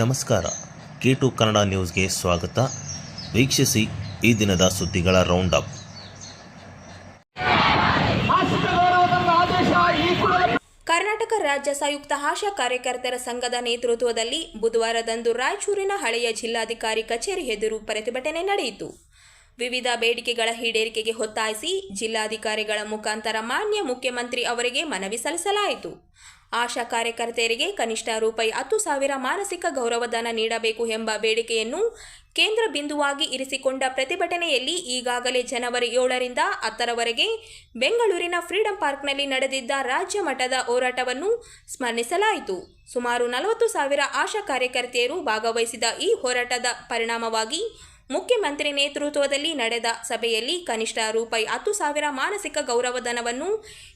ನಮಸ್ಕಾರ. K2 ಕನ್ನಡ ನ್ಯೂಸ್ಗೆ ಸ್ವಾಗತ. ವೀಕ್ಷಿಸಿ ಈ ದಿನದ ಸುದ್ದಿಗಳ ರೌಂಡ್ ಅಪ್. ಕರ್ನಾಟಕ ರಾಜ್ಯ ಸಂಯುಕ್ತ ಆಶಾ ಕಾರ್ಯಕರ್ತರ ಸಂಘದ ನೇತೃತ್ವದಲ್ಲಿ ಬುಧವಾರದಂದು ರಾಯಚೂರಿನ ಹಳೆಯ ಜಿಲ್ಲಾಧಿಕಾರಿ ಕಚೇರಿ ಎದುರು ಪ್ರತಿಭಟನೆ ನಡೆಯಿತು. ವಿವಿಧ ಬೇಡಿಕೆಗಳ ಈಡೇರಿಕೆಗೆ ಒತ್ತಾಯಿಸಿ ಜಿಲ್ಲಾಧಿಕಾರಿಗಳ ಮುಖಾಂತರ ಮಾನ್ಯ ಮುಖ್ಯಮಂತ್ರಿ ಅವರಿಗೆ ಮನವಿ ಸಲ್ಲಿಸಲಾಯಿತು. ಆಶಾ ಕಾರ್ಯಕರ್ತೆಯರಿಗೆ ಕನಿಷ್ಠ ₹10,000 ಮಾನಸಿಕ ಗೌರವಧನ ನೀಡಬೇಕು ಎಂಬ ಬೇಡಿಕೆಯನ್ನು ಕೇಂದ್ರ ಬಿಂದುವಾಗಿ ಇರಿಸಿಕೊಂಡ ಪ್ರತಿಭಟನೆಯಲ್ಲಿ ಈಗಾಗಲೇ ಜನವರಿ 7ರಿಂದ 10ರವರೆಗೆ ಬೆಂಗಳೂರಿನ ಫ್ರೀಡಂ ಪಾರ್ಕ್ನಲ್ಲಿ ನಡೆದಿದ್ದ ರಾಜ್ಯ ಮಟ್ಟದ ಹೋರಾಟವನ್ನು ಸ್ಮರಿಸಲಾಯಿತು. ಸುಮಾರು 40,000 ಆಶಾ ಕಾರ್ಯಕರ್ತೆಯರು ಭಾಗವಹಿಸಿದ ಈ ಹೋರಾಟದ ಪರಿಣಾಮವಾಗಿ ಮುಖ್ಯಮಂತ್ರಿ ನೇತೃತ್ವದಲ್ಲಿ ನಡೆದ ಸಭೆಯಲ್ಲಿ ಕನಿಷ್ಠ ₹10,000 ಮಾನಸಿಕ ಗೌರವಧನವನ್ನು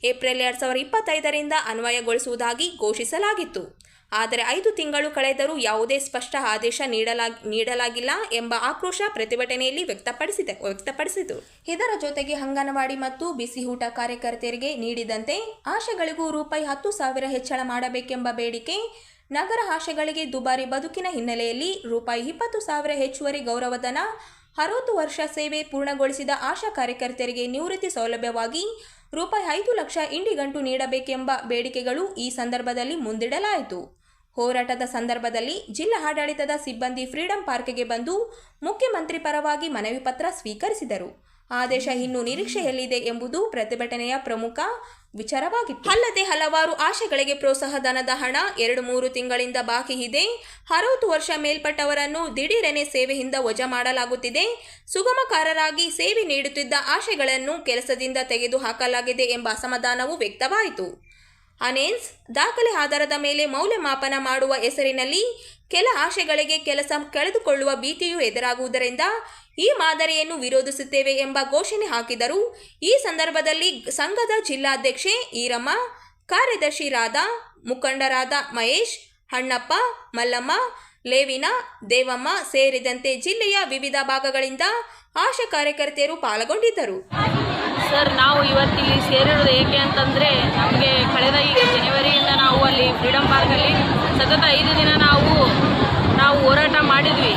ಏಪ್ರಿಲ್ 2025ರಿಂದ ಅನ್ವಯಗೊಳಿಸುವುದಾಗಿ ಘೋಷಿಸಲಾಗಿತ್ತು. ಆದರೆ 5 ತಿಂಗಳು ಕಳೆದರೂ ಯಾವುದೇ ಸ್ಪಷ್ಟ ಆದೇಶ ನೀಡಲಾಗಿಲ್ಲ ಎಂಬ ಆಕ್ರೋಶ ಪ್ರತಿಭಟನೆಯಲ್ಲಿ ವ್ಯಕ್ತಪಡಿಸಿತು. ಇದರ ಜೊತೆಗೆ ಅಂಗನವಾಡಿ ಮತ್ತು ಬಿಸಿ ಊಟ ಕಾರ್ಯಕರ್ತೆಯರಿಗೆ ನೀಡಿದಂತೆ ಆಶೆಗಳಿಗೂ ₹10,000 ಹೆಚ್ಚಳ ಮಾಡಬೇಕೆಂಬ ಬೇಡಿಕೆ, ನಗರ ಆಶೆಗಳಿಗೆ ದುಬಾರಿ ಬದುಕಿನ ಹಿನ್ನೆಲೆಯಲ್ಲಿ ₹20,000 ಹೆಚ್ಚುವರಿ ಗೌರವಧನ, 60 ವರ್ಷ ಸೇವೆ ಪೂರ್ಣಗೊಳಿಸಿದ ಆಶಾ ಕಾರ್ಯಕರ್ತೆಯರಿಗೆ ನಿವೃತ್ತಿ ಸೌಲಭ್ಯವಾಗಿ ₹5 ಲಕ್ಷ ಇಂಡಿಗಂಟು ನೀಡಬೇಕೆಂಬ ಬೇಡಿಕೆಗಳು ಈ ಸಂದರ್ಭದಲ್ಲಿ ಮುಂದಿಡಲಾಯಿತು. ಹೋರಾಟದ ಸಂದರ್ಭದಲ್ಲಿ ಜಿಲ್ಲಾ ಆಡಳಿತದ ಸಿಬ್ಬಂದಿ ಫ್ರೀಡಂ ಪಾರ್ಕ್ಗೆ ಬಂದು ಮುಖ್ಯಮಂತ್ರಿ ಪರವಾಗಿ ಮನವಿ ಪತ್ರ ಸ್ವೀಕರಿಸಿದರು. ಆದೇಶ ಇನ್ನೂ ನಿರೀಕ್ಷೆಯಲ್ಲಿದೆ ಎಂಬುದು ಪ್ರತಿಭಟನೆಯ ಪ್ರಮುಖ ವಿಚಾರವಾಗಿತ್ತು. ಅಲ್ಲದೆ ಹಲವಾರು ಆಶೆಗಳಿಗೆ ಪ್ರೋತ್ಸಾಹಧನದ ಹಣ 2-3 ತಿಂಗಳಿಂದ ಬಾಕಿ ಇದೆ. 60 ವರ್ಷ ಮೇಲ್ಪಟ್ಟವರನ್ನು ದಿಢೀರನೆ ಸೇವೆಯಿಂದ ವಜಾ ಮಾಡಲಾಗುತ್ತಿದೆ. ಸುಗಮಕಾರರಾಗಿ ಸೇವೆ ನೀಡುತ್ತಿದ್ದ ಆಶೆಗಳನ್ನು ಕೆಲಸದಿಂದ ತೆಗೆದು ಹಾಕಲಾಗಿದೆ ಎಂಬ ಅಸಮಾಧಾನವೂ ವ್ಯಕ್ತವಾಯಿತು. ಅನೇನ್ಸ್ ದಾಖಲೆ ಆಧಾರದ ಮೇಲೆ ಮೌಲ್ಯಮಾಪನ ಮಾಡುವ ಹೆಸರಿನಲ್ಲಿ ಕೆಲ ಆಶೆಗಳಿಗೆ ಕೆಲಸ ಕಳೆದುಕೊಳ್ಳುವ ಭೀತಿಯೂ ಎದುರಾಗುವುದರಿಂದ ಈ ಮಾದರಿಯನ್ನು ವಿರೋಧಿಸುತ್ತೇವೆ ಎಂಬ ಘೋಷಣೆ ಹಾಕಿದರು. ಈ ಸಂದರ್ಭದಲ್ಲಿ ಸಂಘದ ಜಿಲ್ಲಾಧ್ಯಕ್ಷೆ ಈರಮ್ಮ, ಕಾರ್ಯದರ್ಶಿ ರಾಧಾ, ಮುಖಂಡರಾದ ಮಹೇಶ್, ಅಣ್ಣಪ್ಪ, ಮಲ್ಲಮ್ಮ, ಲೇವಿನ, ದೇವಮ್ಮ ಸೇರಿದಂತೆ ಜಿಲ್ಲೆಯ ವಿವಿಧ ಭಾಗಗಳಿಂದ ಆಶಾ ಕಾರ್ಯಕರ್ತೆಯರು ಪಾಲ್ಗೊಂಡಿದ್ದರು. ಸರ್, ನಾವು ಇವತ್ತಿಲ್ಲಿ ಸೇರಿರೋದು ಏಕೆ ಅಂತಂದರೆ, ನಮಗೆ ಕಳೆದ ಈಗ ಜನವರಿಯಿಂದ ನಾವು ಅಲ್ಲಿ ಫ್ರೀಡಂ ಪಾರ್ಕಲ್ಲಿ ಸತತ 5 ದಿನ ನಾವು ಹೋರಾಟ ಮಾಡಿದ್ವಿ.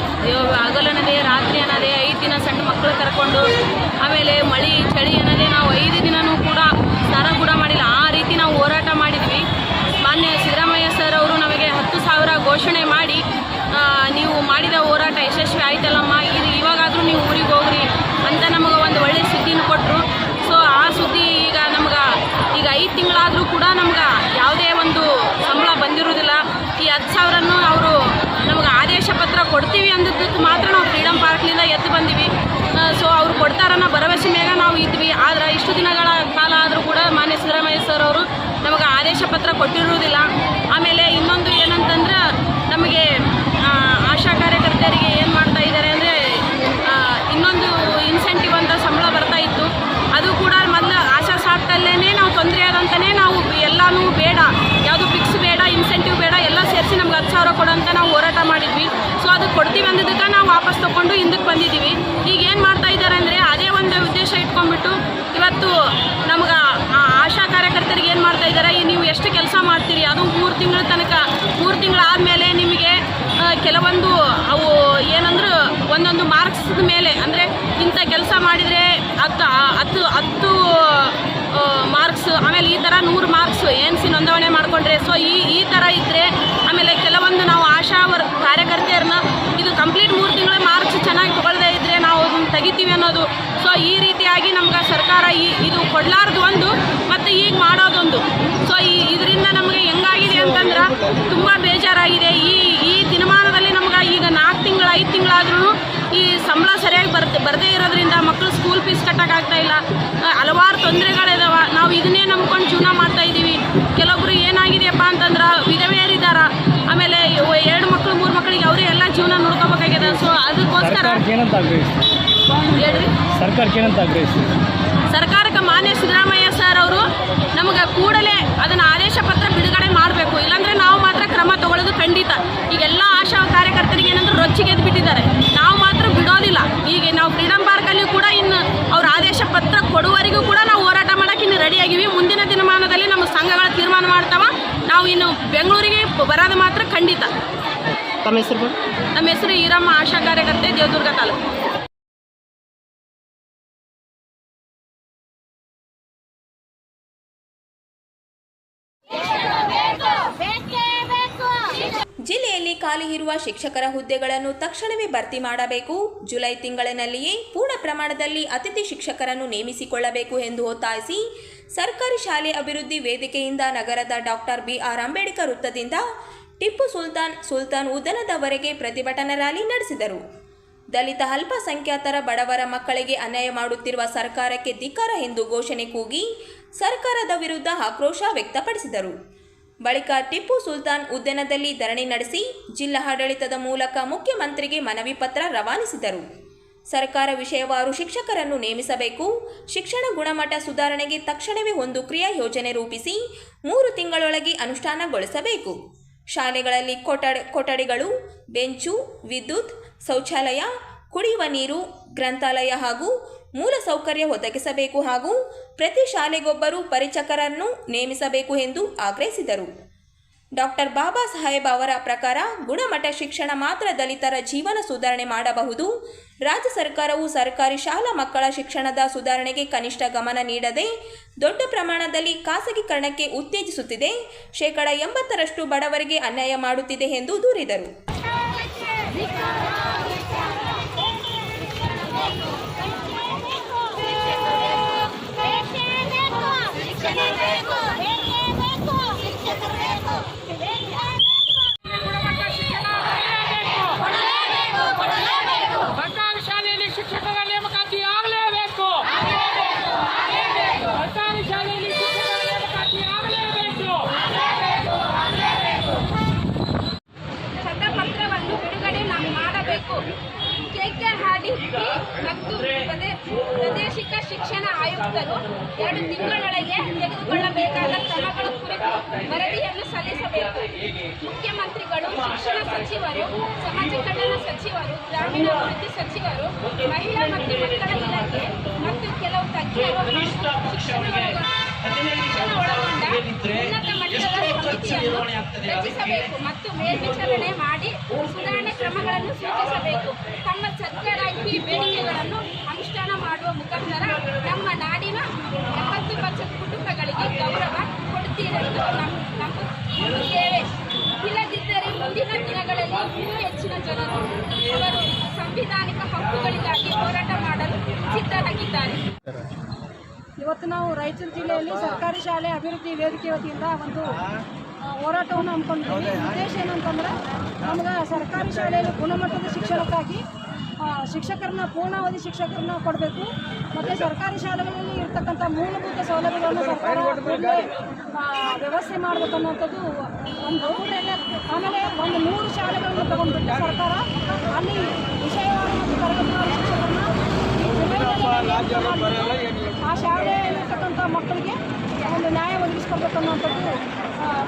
ಹಗಲನ್ನದೇ ರಾತ್ರಿ ಅನ್ನೋದೇ 5 ದಿನ ಸಣ್ಣ ಮಕ್ಕಳು ಕರ್ಕೊಂಡು, ಆಮೇಲೆ ಮಳೆ ಚಳಿ ಅನ್ನೋದೇ ನಾವು 5 ದಿನವೂ ಕೂಡ ಸ್ನಾನ ಕೂಡ ಮಾಡಿಲ್ಲ. ಆ ರೀತಿ ನಾವು ಹೋರಾಟ ಮಾಡಿದ್ವಿ. ಮಾನ್ಯ ಸಿದ್ದರಾಮಯ್ಯ ಸರ್ ಅವರು ನಮಗೆ 10,000 ಘೋಷಣೆ ಮಾಡಿ, ನೀವು ಮಾಡಿದ ಹೋರಾಟ ಯಶಸ್ವಿ ಆಯ್ತಲ್ಲಮ್ಮ, ಇವಾಗಾದರೂ ನೀವು ಊರಿಗೆ ಹೋಗ್ರಿ ಅಂತ ನಮಗೆ ಒಂದು ಒಳ್ಳೆಯ ಸುದ್ದಿನ ಕೊಟ್ಟರು. ಸೊ ಆ ಸುದ್ದಿ ಈಗ 5 ತಿಂಗಳಾದರೂ ಕೂಡ ನಮ್ಗೆ ಯಾವುದೇ ಒಂದು ಸಂಬಳ ಬಂದಿರೋದಿಲ್ಲ. ಈ 10,000 ಅವರು ನಮ್ಗೆ ಆದೇಶ ಪತ್ರ ಕೊಡ್ತೀವಿ ಅಂದಿದ್ದಕ್ಕೆ ಮಾತ್ರ ನಾವು ಫ್ರೀಡಂ ಪಾರ್ಕ್ನಿಂದ ಎದ್ದು ಬಂದಿವಿ. ಸೊ ಅವ್ರು ಕೊಡ್ತಾರನ್ನ ಭರವಸೆ ಮ್ಯಾಗ ನಾವು ಇದ್ವಿ. ಆದರೆ ಇಷ್ಟು ದಿನಗಳ ಕಾಲ ಆದರೂ ಕೂಡ ಮಾನ್ಯ ಸಿದ್ದರಾಮಯ್ಯ ಸರ್ ಅವರು ನಮಗೆ ಆದೇಶ ಪತ್ರ ಕೊಟ್ಟಿರುವುದಿಲ್ಲ. ಆಮೇಲೆ ಇನ್ನೊಂದು ಏನಂತಂದ್ರೆ, ನಮಗೆ ಆಶಾ ಕಾರ್ಯಕರ್ತೆಯರಿಗೆ ಏನು ಮಾಡ್ತಾ ಇದ್ದಾರೆ ಅಂದರೆ, ಇನ್ನೊಂದು ಇನ್ಸೆಂಟಿವ್ ಅಂತ ಸಂಬಳ ಬರ್ತಾ ಇತ್ತು. ಅದು ಕೂಡ ಮೊದಲು ಆಶಾ ಸಾಕ್ತಲ್ಲೇ ನಾವು ತೊಂದರೆ ಆದಂತಲೇ ನಾವು ಎಲ್ಲನೂ ಬೇಡ, ಯಾವುದು ಫಿಕ್ಸ್ ಬೇಡ, ಇನ್ಸೆಂಟಿವ್ ಬೇಡ, ಎಲ್ಲ ಸೇರಿಸಿ ನಮ್ಗೆ 10,000 ಕೊಡೋಂತ ನಾವು ಹೋರಾಟ ಮಾಡಿದ್ವಿ. ಸೊ ಅದು ಕೊಡ್ತೀವಿ ಅಂದಿದ್ದಕ್ಕೆ ನಾವು ವಾಪಸ್ ತೊಗೊಂಡು ಹಿಂದಕ್ಕೆ ಬಂದಿದ್ದೀವಿ. ಈಗ ಏನು ಮಾಡ್ತಾ ಇದ್ದಾರೆ ಅಂದರೆ, ಅದೇ ಒಂದು ಉದ್ದೇಶ ಇಟ್ಕೊಂಡ್ಬಿಟ್ಟು ಇವತ್ತು ನಮ್ಗೆ ಆಶಾ ಕಾರ್ಯಕರ್ತರಿಗೆ ಏನು ಮಾಡ್ತಾ ಇದ್ದಾರೆ, ನೀವು ಎಷ್ಟು ಕೆಲಸ ಮಾಡ್ತೀರಿ, ಅದು 3 ತಿಂಗಳ ತನಕ, 3 ತಿಂಗಳಾದಮೇಲೆ ನಿಮಗೆ ಕೆಲವೊಂದು ಅವು ಏನಂದ್ರೆ ಒಂದೊಂದು ಮಾರ್ಕ್ಸ್ ಮೇಲೆ, ಅಂದರೆ ಇಂಥ ಕೆಲಸ ಮಾಡಿದರೆ 10 ಮಾರ್ಕ್ಸ್, ಆಮೇಲೆ ಈ ಥರ 100 ಮಾರ್ಕ್ಸ್ ಎನ್ಸಿ ನೋಂದಣಿ ಮಾಡಿಕೊಂಡ್ರೆ, ಸೊ ಈ ಥರ ಇದ್ದರೆ, ಆಮೇಲೆ ಕೆಲವೊಂದು ನಾವು ಆಶಾ ಕಾರ್ಯಕರ್ತೆಯರನ್ನ ಇದು ಕಂಪ್ಲೀಟ್ 3 ತಿಂಗಳ ಮಾರ್ಕ್ಸ್ ಚೆನ್ನಾಗಿ ತೊಗೊಳ್ಳದೇ ಇದ್ದರೆ ನಾವು ಅದನ್ನು ತೆಗಿತೀವಿ ಅನ್ನೋದು. ಸೊ ಈ ರೀತಿಯಾಗಿ ನಮ್ಗೆ ಸರ್ಕಾರ ಇದು ಕೊಡಲಾರ್ದು ಒಂದು, ಮತ್ತು ಈಗ ಮಾಡೋದೊಂದು. ಸೊ ಇದರಿಂದ ನಮಗೆ ಹೆಂಗಾಗಿದೆ ಅಂತಂದ್ರೆ ತುಂಬ ಬೇಜಾರಾಗಿದೆ. ಈ ದಿನಮಾನದಲ್ಲಿ ನಮ್ಗೆ ಈಗ 4 ತಿಂಗಳು 5 ತಿಂಗಳಾದ್ರೂ ಈ ಸಂಬಳ ಸರಿಯಾಗಿ ಬರದೇ ಇರೋದ್ರಿಂದ ಮಕ್ಕಳು ಸ್ಕೂಲ್ ಫೀಸ್ ಕಟ್ಟೋಕ್ಕಾಗ್ತಾ ಇಲ್ಲ. ಹಲವಾರು ತೊಂದರೆಗಳಿದಾವೆ. ನಾವು ಇದನ್ನೇ ನಂಬ್ಕೊಂಡು ಜೀವನ ಮಾಡ್ತಾ ಇದ್ದೀವಿ. ಕೆಲವೊಬ್ರು ಏನಾಗಿದೆಯಪ್ಪ ಅಂತಂದ್ರೆ, ವಿಧವೆಯರಿದ್ದಾರೆ, ಆಮೇಲೆ 2 ಮಕ್ಕಳು 3 ಮಕ್ಕಳಿಗೆ ಅವರೇ ಎಲ್ಲ ಜೀವನ ನೋಡ್ಕೋಬೇಕಾಗಿದೆ. ಸೊ ಅದಕ್ಕೋಸ್ಕರ ಸರ್ಕಾರಕ್ಕೆ ಮಾನ್ಯ ಸಿದ್ದರಾಮಯ್ಯ ಸರ್ ಅವರು ನಮಗೆ ಕೂಡಲೇ ಅದನ್ನು ಆದೇಶ ಪತ್ರ ಬಿಡುಗಡೆ ಮಾಡಬೇಕು. ಇಲ್ಲಾಂದರೆ ನಾವು ಮಾತ್ರ ಕ್ರಮ ತಗೊಳ್ಳೋದು ಖಂಡಿತ. ಈಗೆಲ್ಲ ಆಶಾ ಕಾರ್ಯಕರ್ತರಿಗೆ ಏನಂದ್ರೆ ರೊಚ್ಚಿಗೆದ್ದು ಬಿಟ್ಟಿದ್ದಾರೆ. ನಾವು ಮಾತ್ರ ಬಿಡೋದಿಲ್ಲ. ಈಗ ನಾವು ಫ್ರೀಡಂ ಪಾರ್ಕಲ್ಲಿ ಕೂಡ ಇನ್ನು ಅವ್ರ ಆದೇಶ ಪತ್ರ ಕೊಡುವವರೆಗೂ ಕೂಡ ನಾವು ಹೋರಾಟ ಮಾಡೋಕ್ಕೆ ಇನ್ನು ರೆಡಿಯಾಗಿವಿ. ಮುಂದಿನ ದಿನಮಾನದಲ್ಲಿ ನಮ್ಮ ಸಂಘಗಳ ತೀರ್ಮಾನ ಮಾಡ್ತಾವ. ನಾವು ಇನ್ನು ಬೆಂಗಳೂರಿಗೆ ಬರೋದು ಮಾತ್ರ ಖಂಡಿತ. ತಮ್ಮ ಹೆಸರು ಮೇಡಮ್? ನಮ್ಮ ಹೆಸರು ಈರಮ್ಮ, ಆಶಾ ಕಾರ್ಯಕರ್ತೆ, ದೇವದುರ್ಗ ತಾಲೂಕು. ಜಿಲ್ಲೆಯಲ್ಲಿ ಖಾಲಿ ಇರುವ ಶಿಕ್ಷಕರ ಹುದ್ದೆಗಳನ್ನು ತಕ್ಷಣವೇ ಭರ್ತಿ ಮಾಡಬೇಕು. ಜುಲೈ ತಿಂಗಳಿನಲ್ಲಿಯೇ ಪೂರ್ಣ ಪ್ರಮಾಣದಲ್ಲಿ ಅತಿಥಿ ಶಿಕ್ಷಕರನ್ನು ನೇಮಿಸಿಕೊಳ್ಳಬೇಕು ಎಂದು ಒತ್ತಾಯಿಸಿ ಸರ್ಕಾರಿ ಶಾಲೆ ಅಭಿವೃದ್ಧಿ ವೇದಿಕೆಯಿಂದ ನಗರದ ಡಾಕ್ಟರ್ BR ಅಂಬೇಡ್ಕರ್ ವೃತ್ತದಿಂದ ಟಿಪ್ಪು ಸುಲ್ತಾನ್ ಉದ್ಯಾನದವರೆಗೆ ಪ್ರತಿಭಟನಾ ರ್ಯಾಲಿ ನಡೆಸಿದರು. ದಲಿತ ಅಲ್ಪಸಂಖ್ಯಾತರ ಬಡವರ ಮಕ್ಕಳಿಗೆ ಅನ್ಯಾಯ ಮಾಡುತ್ತಿರುವ ಸರ್ಕಾರಕ್ಕೆ ಧಿಕ್ಕಾರ ಎಂದು ಘೋಷಣೆ ಕೂಗಿ ಸರ್ಕಾರದ ವಿರುದ್ಧ ಆಕ್ರೋಶ ವ್ಯಕ್ತಪಡಿಸಿದರು. ಬಳಿಕ ಟಿಪ್ಪು ಸುಲ್ತಾನ್ ಉದ್ಯಾನದಲ್ಲಿ ಧರಣಿ ನಡೆಸಿ ಜಿಲ್ಲಾ ಆಡಳಿತದ ಮೂಲಕ ಮುಖ್ಯಮಂತ್ರಿಗೆ ಮನವಿ ಪತ್ರ ರವಾನಿಸಿದರು. ಸರ್ಕಾರ ವಿಷಯವಾರು ಶಿಕ್ಷಕರನ್ನು ನೇಮಿಸಬೇಕು. ಶಿಕ್ಷಣ ಗುಣಮಟ್ಟ ಸುಧಾರಣೆಗೆ ತಕ್ಷಣವೇ ಒಂದು ಕ್ರಿಯಾ ಯೋಜನೆ ರೂಪಿಸಿ 3 ತಿಂಗಳೊಳಗೆ ಅನುಷ್ಠಾನಗೊಳಿಸಬೇಕು. ಶಾಲೆಗಳಲ್ಲಿ ಕೊಠಡಿಗಳು, ಬೆಂಚು, ವಿದ್ಯುತ್, ಶೌಚಾಲಯ, ಕುಡಿಯುವ ನೀರು, ಗ್ರಂಥಾಲಯ ಹಾಗೂ ಮೂಲಸೌಕರ್ಯ ಒದಗಿಸಬೇಕು ಹಾಗೂ ಪ್ರತಿ ಶಾಲೆಗೊಬ್ಬರು ಪರಿಚಕರನ್ನು ನೇಮಿಸಬೇಕು ಎಂದು ಆಗ್ರಹಿಸಿದರು. ಡಾಕ್ಟರ್ ಬಾಬಾ ಸಾಹೇಬ್ ಅವರ ಪ್ರಕಾರ ಗುಣಮಟ್ಟ ಶಿಕ್ಷಣ ಮಾತ್ರ ದಲಿತರ ಜೀವನ ಸುಧಾರಣೆ ಮಾಡಬಹುದು. ರಾಜ್ಯ ಸರ್ಕಾರವು ಸರ್ಕಾರಿ ಶಾಲಾ ಮಕ್ಕಳ ಶಿಕ್ಷಣದ ಸುಧಾರಣೆಗೆ ಕನಿಷ್ಠ ಗಮನ ನೀಡದೆ ದೊಡ್ಡ ಪ್ರಮಾಣದಲ್ಲಿ ಖಾಸಗೀಕರಣಕ್ಕೆ ಉತ್ತೇಜಿಸುತ್ತಿದೆ. 80% ಬಡವರಿಗೆ ಅನ್ಯಾಯ ಮಾಡುತ್ತಿದೆ ಎಂದು ದೂರಿದರು. ಸರ್ಕಾರಿ ಶಾಲೆಯಲ್ಲಿ ಶಿಕ್ಷಕರ ನೇಮಕಾತಿ ಆಗಲೇಬೇಕು. ಸರ್ಕಾರಿ ಶಾಲೆಯಲ್ಲಿ ಶಿಕ್ಷಕರ ನೇಮಕಾತಿ ಆಗಲೇಬೇಕು. ಶತಪತ್ರವನ್ನು ಬಿಡುಗಡೆ ಮಾಡಬೇಕು. KKHDP ಮತ್ತು ಪ್ರಾದೇಶಿಕ ಶಿಕ್ಷಣ ಆಯುಕ್ತರು 2 ತಿಂಗಳೊಳಗೆ ತೆಗೆದುಕೊಳ್ಳಬೇಕಾದ ಕ್ರಮಗಳ ಕುರಿತು ವರದಿಯನ್ನು ಸಲ್ಲಿಸಬೇಕು. ಮುಖ್ಯಮಂತ್ರಿಗಳು, ಶಿಕ್ಷಣ ಸಚಿವರು, ಸಮಾಜ ಕಲ್ಯಾಣ ಸಚಿವರು, ಗ್ರಾಮೀಣಾಭಿವೃದ್ಧಿ ಸಚಿವರು, ಮಹಿಳಾ ಮತ್ತು ಮಕ್ಕಳ ಇಲಾಖೆ ಮತ್ತು ಕೆಲವು ತಜ್ಞರು ಶಿಕ್ಷಣ ಒಳಗೊಂಡ ಉನ್ನತ ಮಟ್ಟದ ಸಮಿತಿಯನ್ನು ರಚಿಸಬೇಕು ಮತ್ತು ಮೇಲ್ವಿಚಾರಣೆ ಮಾಡಿ ಸುಧಾರಣೆ ಕ್ರಮಗಳನ್ನು ಸೂಚಿಸಬೇಕು. ತಮ್ಮ ಸರ್ಕಾರಿ ಬೇಡಿಕೆಗಳನ್ನು ಅನುಷ್ಠಾನ ಮಾಡುವ ಮುಖಾಂತರ ನಮ್ಮ ನಾಡಿನ 70% ಕುಟುಂಬಗಳಿಗೆ ಗೌರವ ಕೊಡುತ್ತೀರೆಂದು ನಂಬುತ್ತೇವೆ. ಇಲ್ಲದಿದ್ದರೆ ಮುಂದಿನ ದಿನಗಳಲ್ಲಿ ಇನ್ನೂ ಹೆಚ್ಚಿನ ಜನರು ಅವರು ಸಂವಿಧಾನಿಕ ಹಕ್ಕುಗಳಿಗಾಗಿ ಹೋರಾಟ ಮಾಡಲು ಸಿದ್ಧರಾಗಿದ್ದಾರೆ. ಇವತ್ತು ನಾವು ರಾಯಚೂರು ಜಿಲ್ಲೆಯಲ್ಲಿ ಸರ್ಕಾರಿ ಶಾಲೆ ಅಭಿವೃದ್ಧಿ ವೇದಿಕೆ ವತಿಯಿಂದ ಒಂದು ಹೋರಾಟವನ್ನು ಹಮ್ಮಿಕೊಂಡಿದ್ದೀವಿ. ಉದ್ದೇಶ ಏನಂತಂದರೆ ನಮ್ಗೆ ಸರ್ಕಾರಿ ಶಾಲೆಯಲ್ಲಿ ಗುಣಮಟ್ಟದ ಶಿಕ್ಷಣಕ್ಕಾಗಿ ಶಿಕ್ಷಕರನ್ನ ಪೂರ್ಣಾವಧಿ ಶಿಕ್ಷಕರನ್ನ ಕೊಡಬೇಕು. ಮತ್ತು ಸರ್ಕಾರಿ ಶಾಲೆಗಳಲ್ಲಿ ಇರ್ತಕ್ಕಂಥ ಮೂಲಭೂತ ಸೌಲಭ್ಯಗಳನ್ನು ಸರ್ಕಾರ ವ್ಯವಸ್ಥೆ ಮಾಡಬೇಕು ಅನ್ನುವಂಥದ್ದು ಒಂದು. ಆಮೇಲೆ ಒಂದು 3 ಶಾಲೆಗಳನ್ನು ತಗೊಂಡ್ಬಿಟ್ಟು ಸರ್ಕಾರ ಅಲ್ಲಿ ವಿಷಯವಾರು ಮತ್ತು ತರಗತಿವಾರು ಶಿಕ್ಷಕರನ್ನ ಆ ಶಾಲೆಯಲ್ಲಿರ್ತಕ್ಕಂಥ ಮಕ್ಕಳಿಗೆ ಒಂದು ನ್ಯಾಯ ಒದಗಿಸ್ಕೊಡ್ಬೇಕನ್ನುವಂಥದ್ದು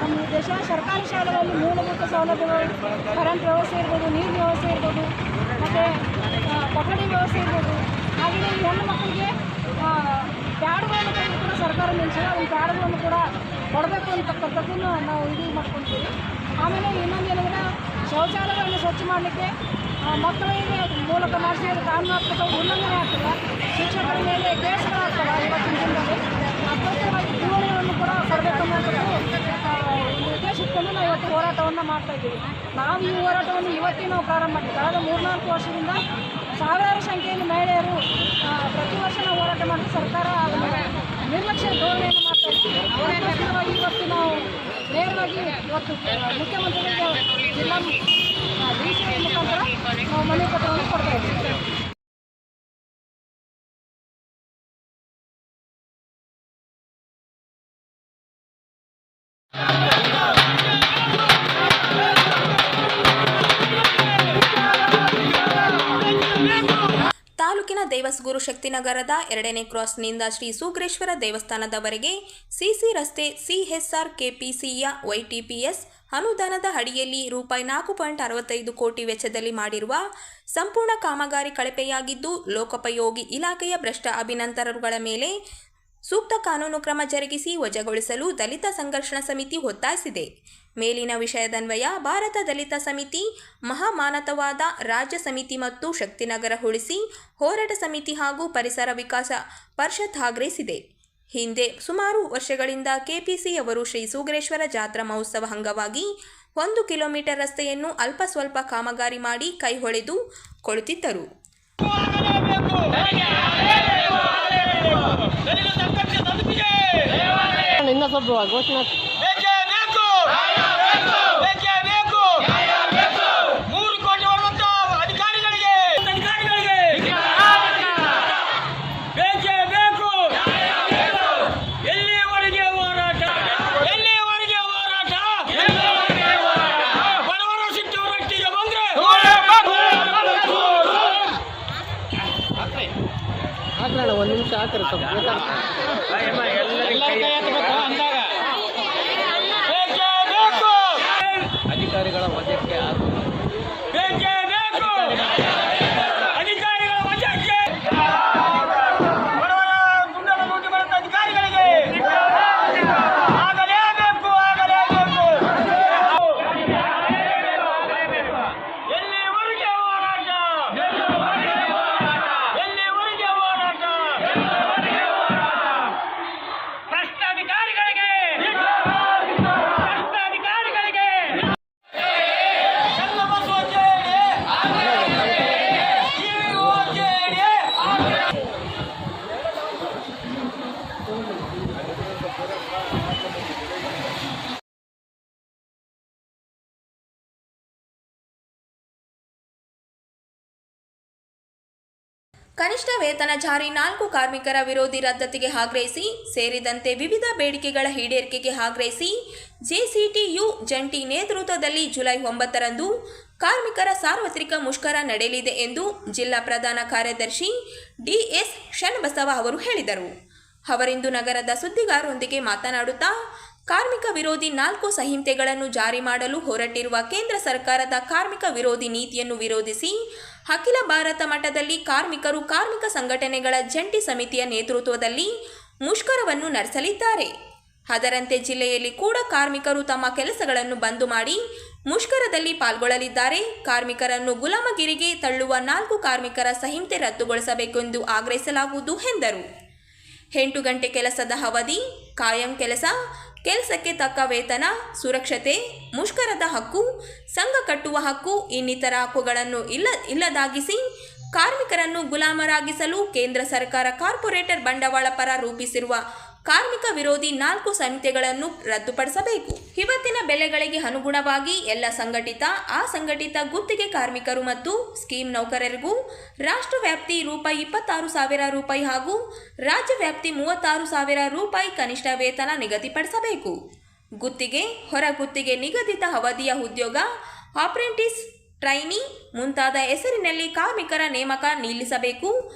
ನಮ್ಮ ಉದ್ದೇಶ. ಸರ್ಕಾರಿ ಶಾಲೆಗಳಲ್ಲಿ ಮೂಲಭೂತ ಸೌಲಭ್ಯಗಳು, ಕರೆಂಟ್ ವ್ಯವಸ್ಥೆ ಇರ್ಬೋದು, ನೀರಿನ ವ್ಯವಸ್ಥೆ ಇರ್ಬೋದು, ಮತ್ತು ಕೊಠಡಿ ವ್ಯವಸ್ಥೆ ಇರ್ಬೋದು. ಹಾಗೆಯೇ ಈ ಹೆಣ್ಣು ಮಕ್ಕಳಿಗೆ ಪ್ಯಾಡ್ಗಳನ್ನು ಕೂಡ ಸರ್ಕಾರ ನಿಲ್ಲಿಸಿದೆ. ಒಂದು ಪ್ಯಾಡ್ಗಳನ್ನು ಕೂಡ ಕೊಡಬೇಕು ಅಂತಕ್ಕಂಥದ್ದನ್ನು ನಾವು ಇದು ಮಾಡ್ಕೊಳ್ತೀವಿ. ಆಮೇಲೆ ಇನ್ನೊಂದೇನೆಂದರೆ ಶೌಚಾಲಯಗಳನ್ನು ಸ್ವಚ್ಛ ಮಾಡಲಿಕ್ಕೆ ಮಕ್ಕಳಿಗೆ ಮೂಲಕ ಮಾಡಿಸಿದ ಕಾನೂನಾತ್ಮಕ ಉಲ್ಲಂಘನೆ ಆಗ್ತದೆ. ಶಿಕ್ಷಕರ ಮೇಲೆ ಕೇಸ್ಗಳಾಗ್ತವೆ. ಇವತ್ತಿನ ದಿನದಲ್ಲಿ ಅತ್ಯಂತವಾಗಿ ಠೇವಣಿಗಳನ್ನು ಕೂಡ ಕೊಡಬೇಕು ಅನ್ನೋಂಥದ್ದು ಉದ್ದೇಶಿಸಿಕೊಂಡು ನಾವು ಇವತ್ತು ಹೋರಾಟವನ್ನು ಮಾಡ್ತಾಯಿದ್ದೀವಿ. ನಾವು ಈ ಹೋರಾಟವನ್ನು ಇವತ್ತಿನ ಪ್ರಾರಂಭ ಮಾಡಿದ್ವಿ. ಕಳೆದ 3-4 ವರ್ಷದಿಂದ ಸಾವಿರಾರು ಸಂಖ್ಯೆಯಲ್ಲಿ ಮಹಿಳೆಯರು ಪ್ರತಿ ವರ್ಷ ನಾವು ಹೋರಾಟ ಮಾಡಿ ಸರ್ಕಾರ ನಿರ್ಲಕ್ಷ್ಯ ಧೋರಣೆಯನ್ನು ಮಾಡ್ತಾಯಿದ್ದೀವಿ. ಅದಕ್ಕೋಸ್ಕರವಾಗಿ ಇವತ್ತು ನಾವು ನೇರವಾಗಿ ಇವತ್ತು ಮುಖ್ಯಮಂತ್ರಿಗಳಿಗೆ ಜಿಲ್ಲಾ DC ಮುಖಾಂತರ ನಾವು ಮನವಿ ಪತ್ರವನ್ನು ಕೊಡ್ತಾ ಇದ್ದೀವಿ. ತಾಲೂಕಿನ ದೇವಸಗೂರು ಶಕ್ತಿನಗರದ 2ನೇ ಕ್ರಾಸ್ನಿಂದ ಶ್ರೀ ಸೂಗ್ರೇಶ್ವರ ದೇವಸ್ಥಾನದವರೆಗೆ ಸಿಸಿ ರಸ್ತೆ CSR KPCಯ YTPS ಅನುದಾನದ ಅಡಿಯಲ್ಲಿ ರೂಪಾಯಿ 4.65 ಕೋಟಿ ವೆಚ್ಚದಲ್ಲಿ ಮಾಡಿರುವ ಸಂಪೂರ್ಣ ಕಾಮಗಾರಿ ಕಳಪೆಯಾಗಿದ್ದು ಲೋಕೋಪಯೋಗಿ ಇಲಾಖೆಯ ಭ್ರಷ್ಟ ಅಭಿಯಂತರರುಗಳ ಮೇಲೆ ಸೂಕ್ತ ಕಾನೂನು ಕ್ರಮ ಜರುಗಿಸಿ ವಜಾಗೊಳಿಸಲು ದಲಿತ ಸಂಘರ್ಷಣ ಸಮಿತಿ ಒತ್ತಾಯಿಸಿದೆ. ಮೇಲಿನ ವಿಷಯದನ್ವಯ ಭಾರತ ದಲಿತ ಸಮಿತಿ, ಮಹಾಮಾನವತಾವಾದ ರಾಜ್ಯ ಸಮಿತಿ ಮತ್ತು ಶಕ್ತಿನಗರ ಉಳಿಸಿ ಹೋರಾಟ ಸಮಿತಿ ಹಾಗೂ ಪರಿಸರ ವಿಕಾಸ ಪರಿಷತ್ ಆಗ್ರಹಿಸಿದೆ. ಹಿಂದೆ ಸುಮಾರು ವರ್ಷಗಳಿಂದ ಕೆಪಿಸಿಯವರು ಶ್ರೀ ಸೂಗ್ರೇಶ್ವರ ಜಾತ್ರಾ ಮಹೋತ್ಸವ ಅಂಗವಾಗಿ 1 ಕಿಲೋಮೀಟರ್ ರಸ್ತೆಯನ್ನು ಅಲ್ಪ ಸ್ವಲ್ಪ ಕಾಮಗಾರಿ ಮಾಡಿ ಕೈ ಹೊಳೆದು ಕೊಡುತ್ತಿದ್ದರು. ಇನ್ನ ಸ್ವಲ್ಪ ಘೋಷಣೆ ಹಾಕ್ರಣ ಒಂದು ನಿಮಿಷ ಹಾಕ್ರಿ ಅಧಿಕಾರಿಗಳ ವಜಕ್ಕೆ ಕನಿಷ್ಠ ವೇತನ ಜಾರಿ 4 ಕಾರ್ಮಿಕರ ವಿರೋಧಿ ರದ್ದತಿಗೆ ಆಗ್ರಹಿಸಿ ಸೇರಿದಂತೆ ವಿವಿಧ ಬೇಡಿಕೆಗಳ ಈಡೇರಿಕೆಗೆ ಆಗ್ರಹಿಸಿ ಜೆಸಿಟಿಯು ಜಂಟಿ ನೇತೃತ್ವದಲ್ಲಿ ಜುಲೈ 9ರಂದು ಕಾರ್ಮಿಕರ ಸಾರ್ವತ್ರಿಕ ಮುಷ್ಕರ ನಡೆಯಲಿದೆ ಎಂದು ಜಿಲ್ಲಾ ಪ್ರಧಾನ ಕಾರ್ಯದರ್ಶಿ ಡಿಎಸ್ ಶರಣಬಸವ ಅವರು ಹೇಳಿದರು. ಅವರಿಂದು ನಗರದ ಸುದ್ದಿಗಾರರೊಂದಿಗೆ ಮಾತನಾಡುತ್ತಾ ಕಾರ್ಮಿಕ ವಿರೋಧಿ 4 ಸಂಹಿತೆಗಳನ್ನು ಜಾರಿ ಮಾಡಲು ಹೊರಟಿರುವ ಕೇಂದ್ರ ಸರ್ಕಾರದ ಕಾರ್ಮಿಕ ವಿರೋಧಿ ನೀತಿಯನ್ನು ವಿರೋಧಿಸಿ ಅಖಿಲ ಭಾರತ ಮಟ್ಟದಲ್ಲಿ ಕಾರ್ಮಿಕರು ಕಾರ್ಮಿಕ ಸಂಘಟನೆಗಳ ಜಂಟಿ ಸಮಿತಿಯ ನೇತೃತ್ವದಲ್ಲಿ ಮುಷ್ಕರವನ್ನು ನಡೆಸಲಿದ್ದಾರೆ. ಅದರಂತೆ ಜಿಲ್ಲೆಯಲ್ಲಿ ಕೂಡ ಕಾರ್ಮಿಕರು ತಮ್ಮ ಕೆಲಸಗಳನ್ನು ಬಂದ್ ಮಾಡಿ ಮುಷ್ಕರದಲ್ಲಿ ಪಾಲ್ಗೊಳ್ಳಲಿದ್ದಾರೆ. ಕಾರ್ಮಿಕರನ್ನು ಗುಲಾಮಗಿರಿಗೆ ತಳ್ಳುವ 4 ಕಾರ್ಮಿಕರ ಸಂಹಿತೆ ರದ್ದುಗೊಳಿಸಬೇಕೆಂದು ಆಗ್ರಹಿಸಲಾಗುವುದು ಎಂದರು. 8 ಗಂಟೆ ಕೆಲಸದ ಅವಧಿ, ಕಾಯಂ ಕೆಲಸಕ್ಕೆ ತಕ್ಕ ವೇತನ, ಸುರಕ್ಷತೆ, ಮುಷ್ಕರದ ಹಕ್ಕು, ಸಂಘ ಕಟ್ಟುವ ಹಕ್ಕು ಇನ್ನಿತರ ಹಕ್ಕುಗಳನ್ನು ಇಲ್ಲದಾಗಿಸಿ ಕಾರ್ಮಿಕರನ್ನು ಗುಲಾಮರಾಗಿಸಲು ಕೇಂದ್ರ ಸರ್ಕಾರ ಕಾರ್ಪೊರೇಟರ್ ಬಂಡವಾಳ ಪರ ರೂಪಿಸಿರುವ ಕಾರ್ಮಿಕ ವಿರೋಧಿ 4 ಸಂಹಿತೆಗಳನ್ನು ರದ್ದುಪಡಿಸಬೇಕು. ಇವತ್ತಿನ ಬೆಲೆಗಳಿಗೆ ಅನುಗುಣವಾಗಿ ಎಲ್ಲ ಸಂಘಟಿತ, ಅಸಂಘಟಿತ ಗುತ್ತಿಗೆ ಕಾರ್ಮಿಕರು ಮತ್ತು ಸ್ಕೀಮ್ ನೌಕರರಿಗೂ ರಾಷ್ಟ್ರ ವ್ಯಾಪ್ತಿ ₹26,000 ಹಾಗೂ ರಾಜ್ಯ ವ್ಯಾಪ್ತಿ ₹36,000 ಕನಿಷ್ಠ ವೇತನ ನಿಗದಿಪಡಿಸಬೇಕು. ಗುತ್ತಿಗೆ, ಹೊರ ಗುತ್ತಿಗೆ, ನಿಗದಿತ ಅವಧಿಯ ಉದ್ಯೋಗ, ಅಪ್ರೆಂಟಿಸ್, ಟ್ರೈನಿ ಮುಂತಾದ ಹೆಸರಿನಲ್ಲಿ ಕಾರ್ಮಿಕರ ನೇಮಕ ನಿಲ್ಲಿಸಬೇಕು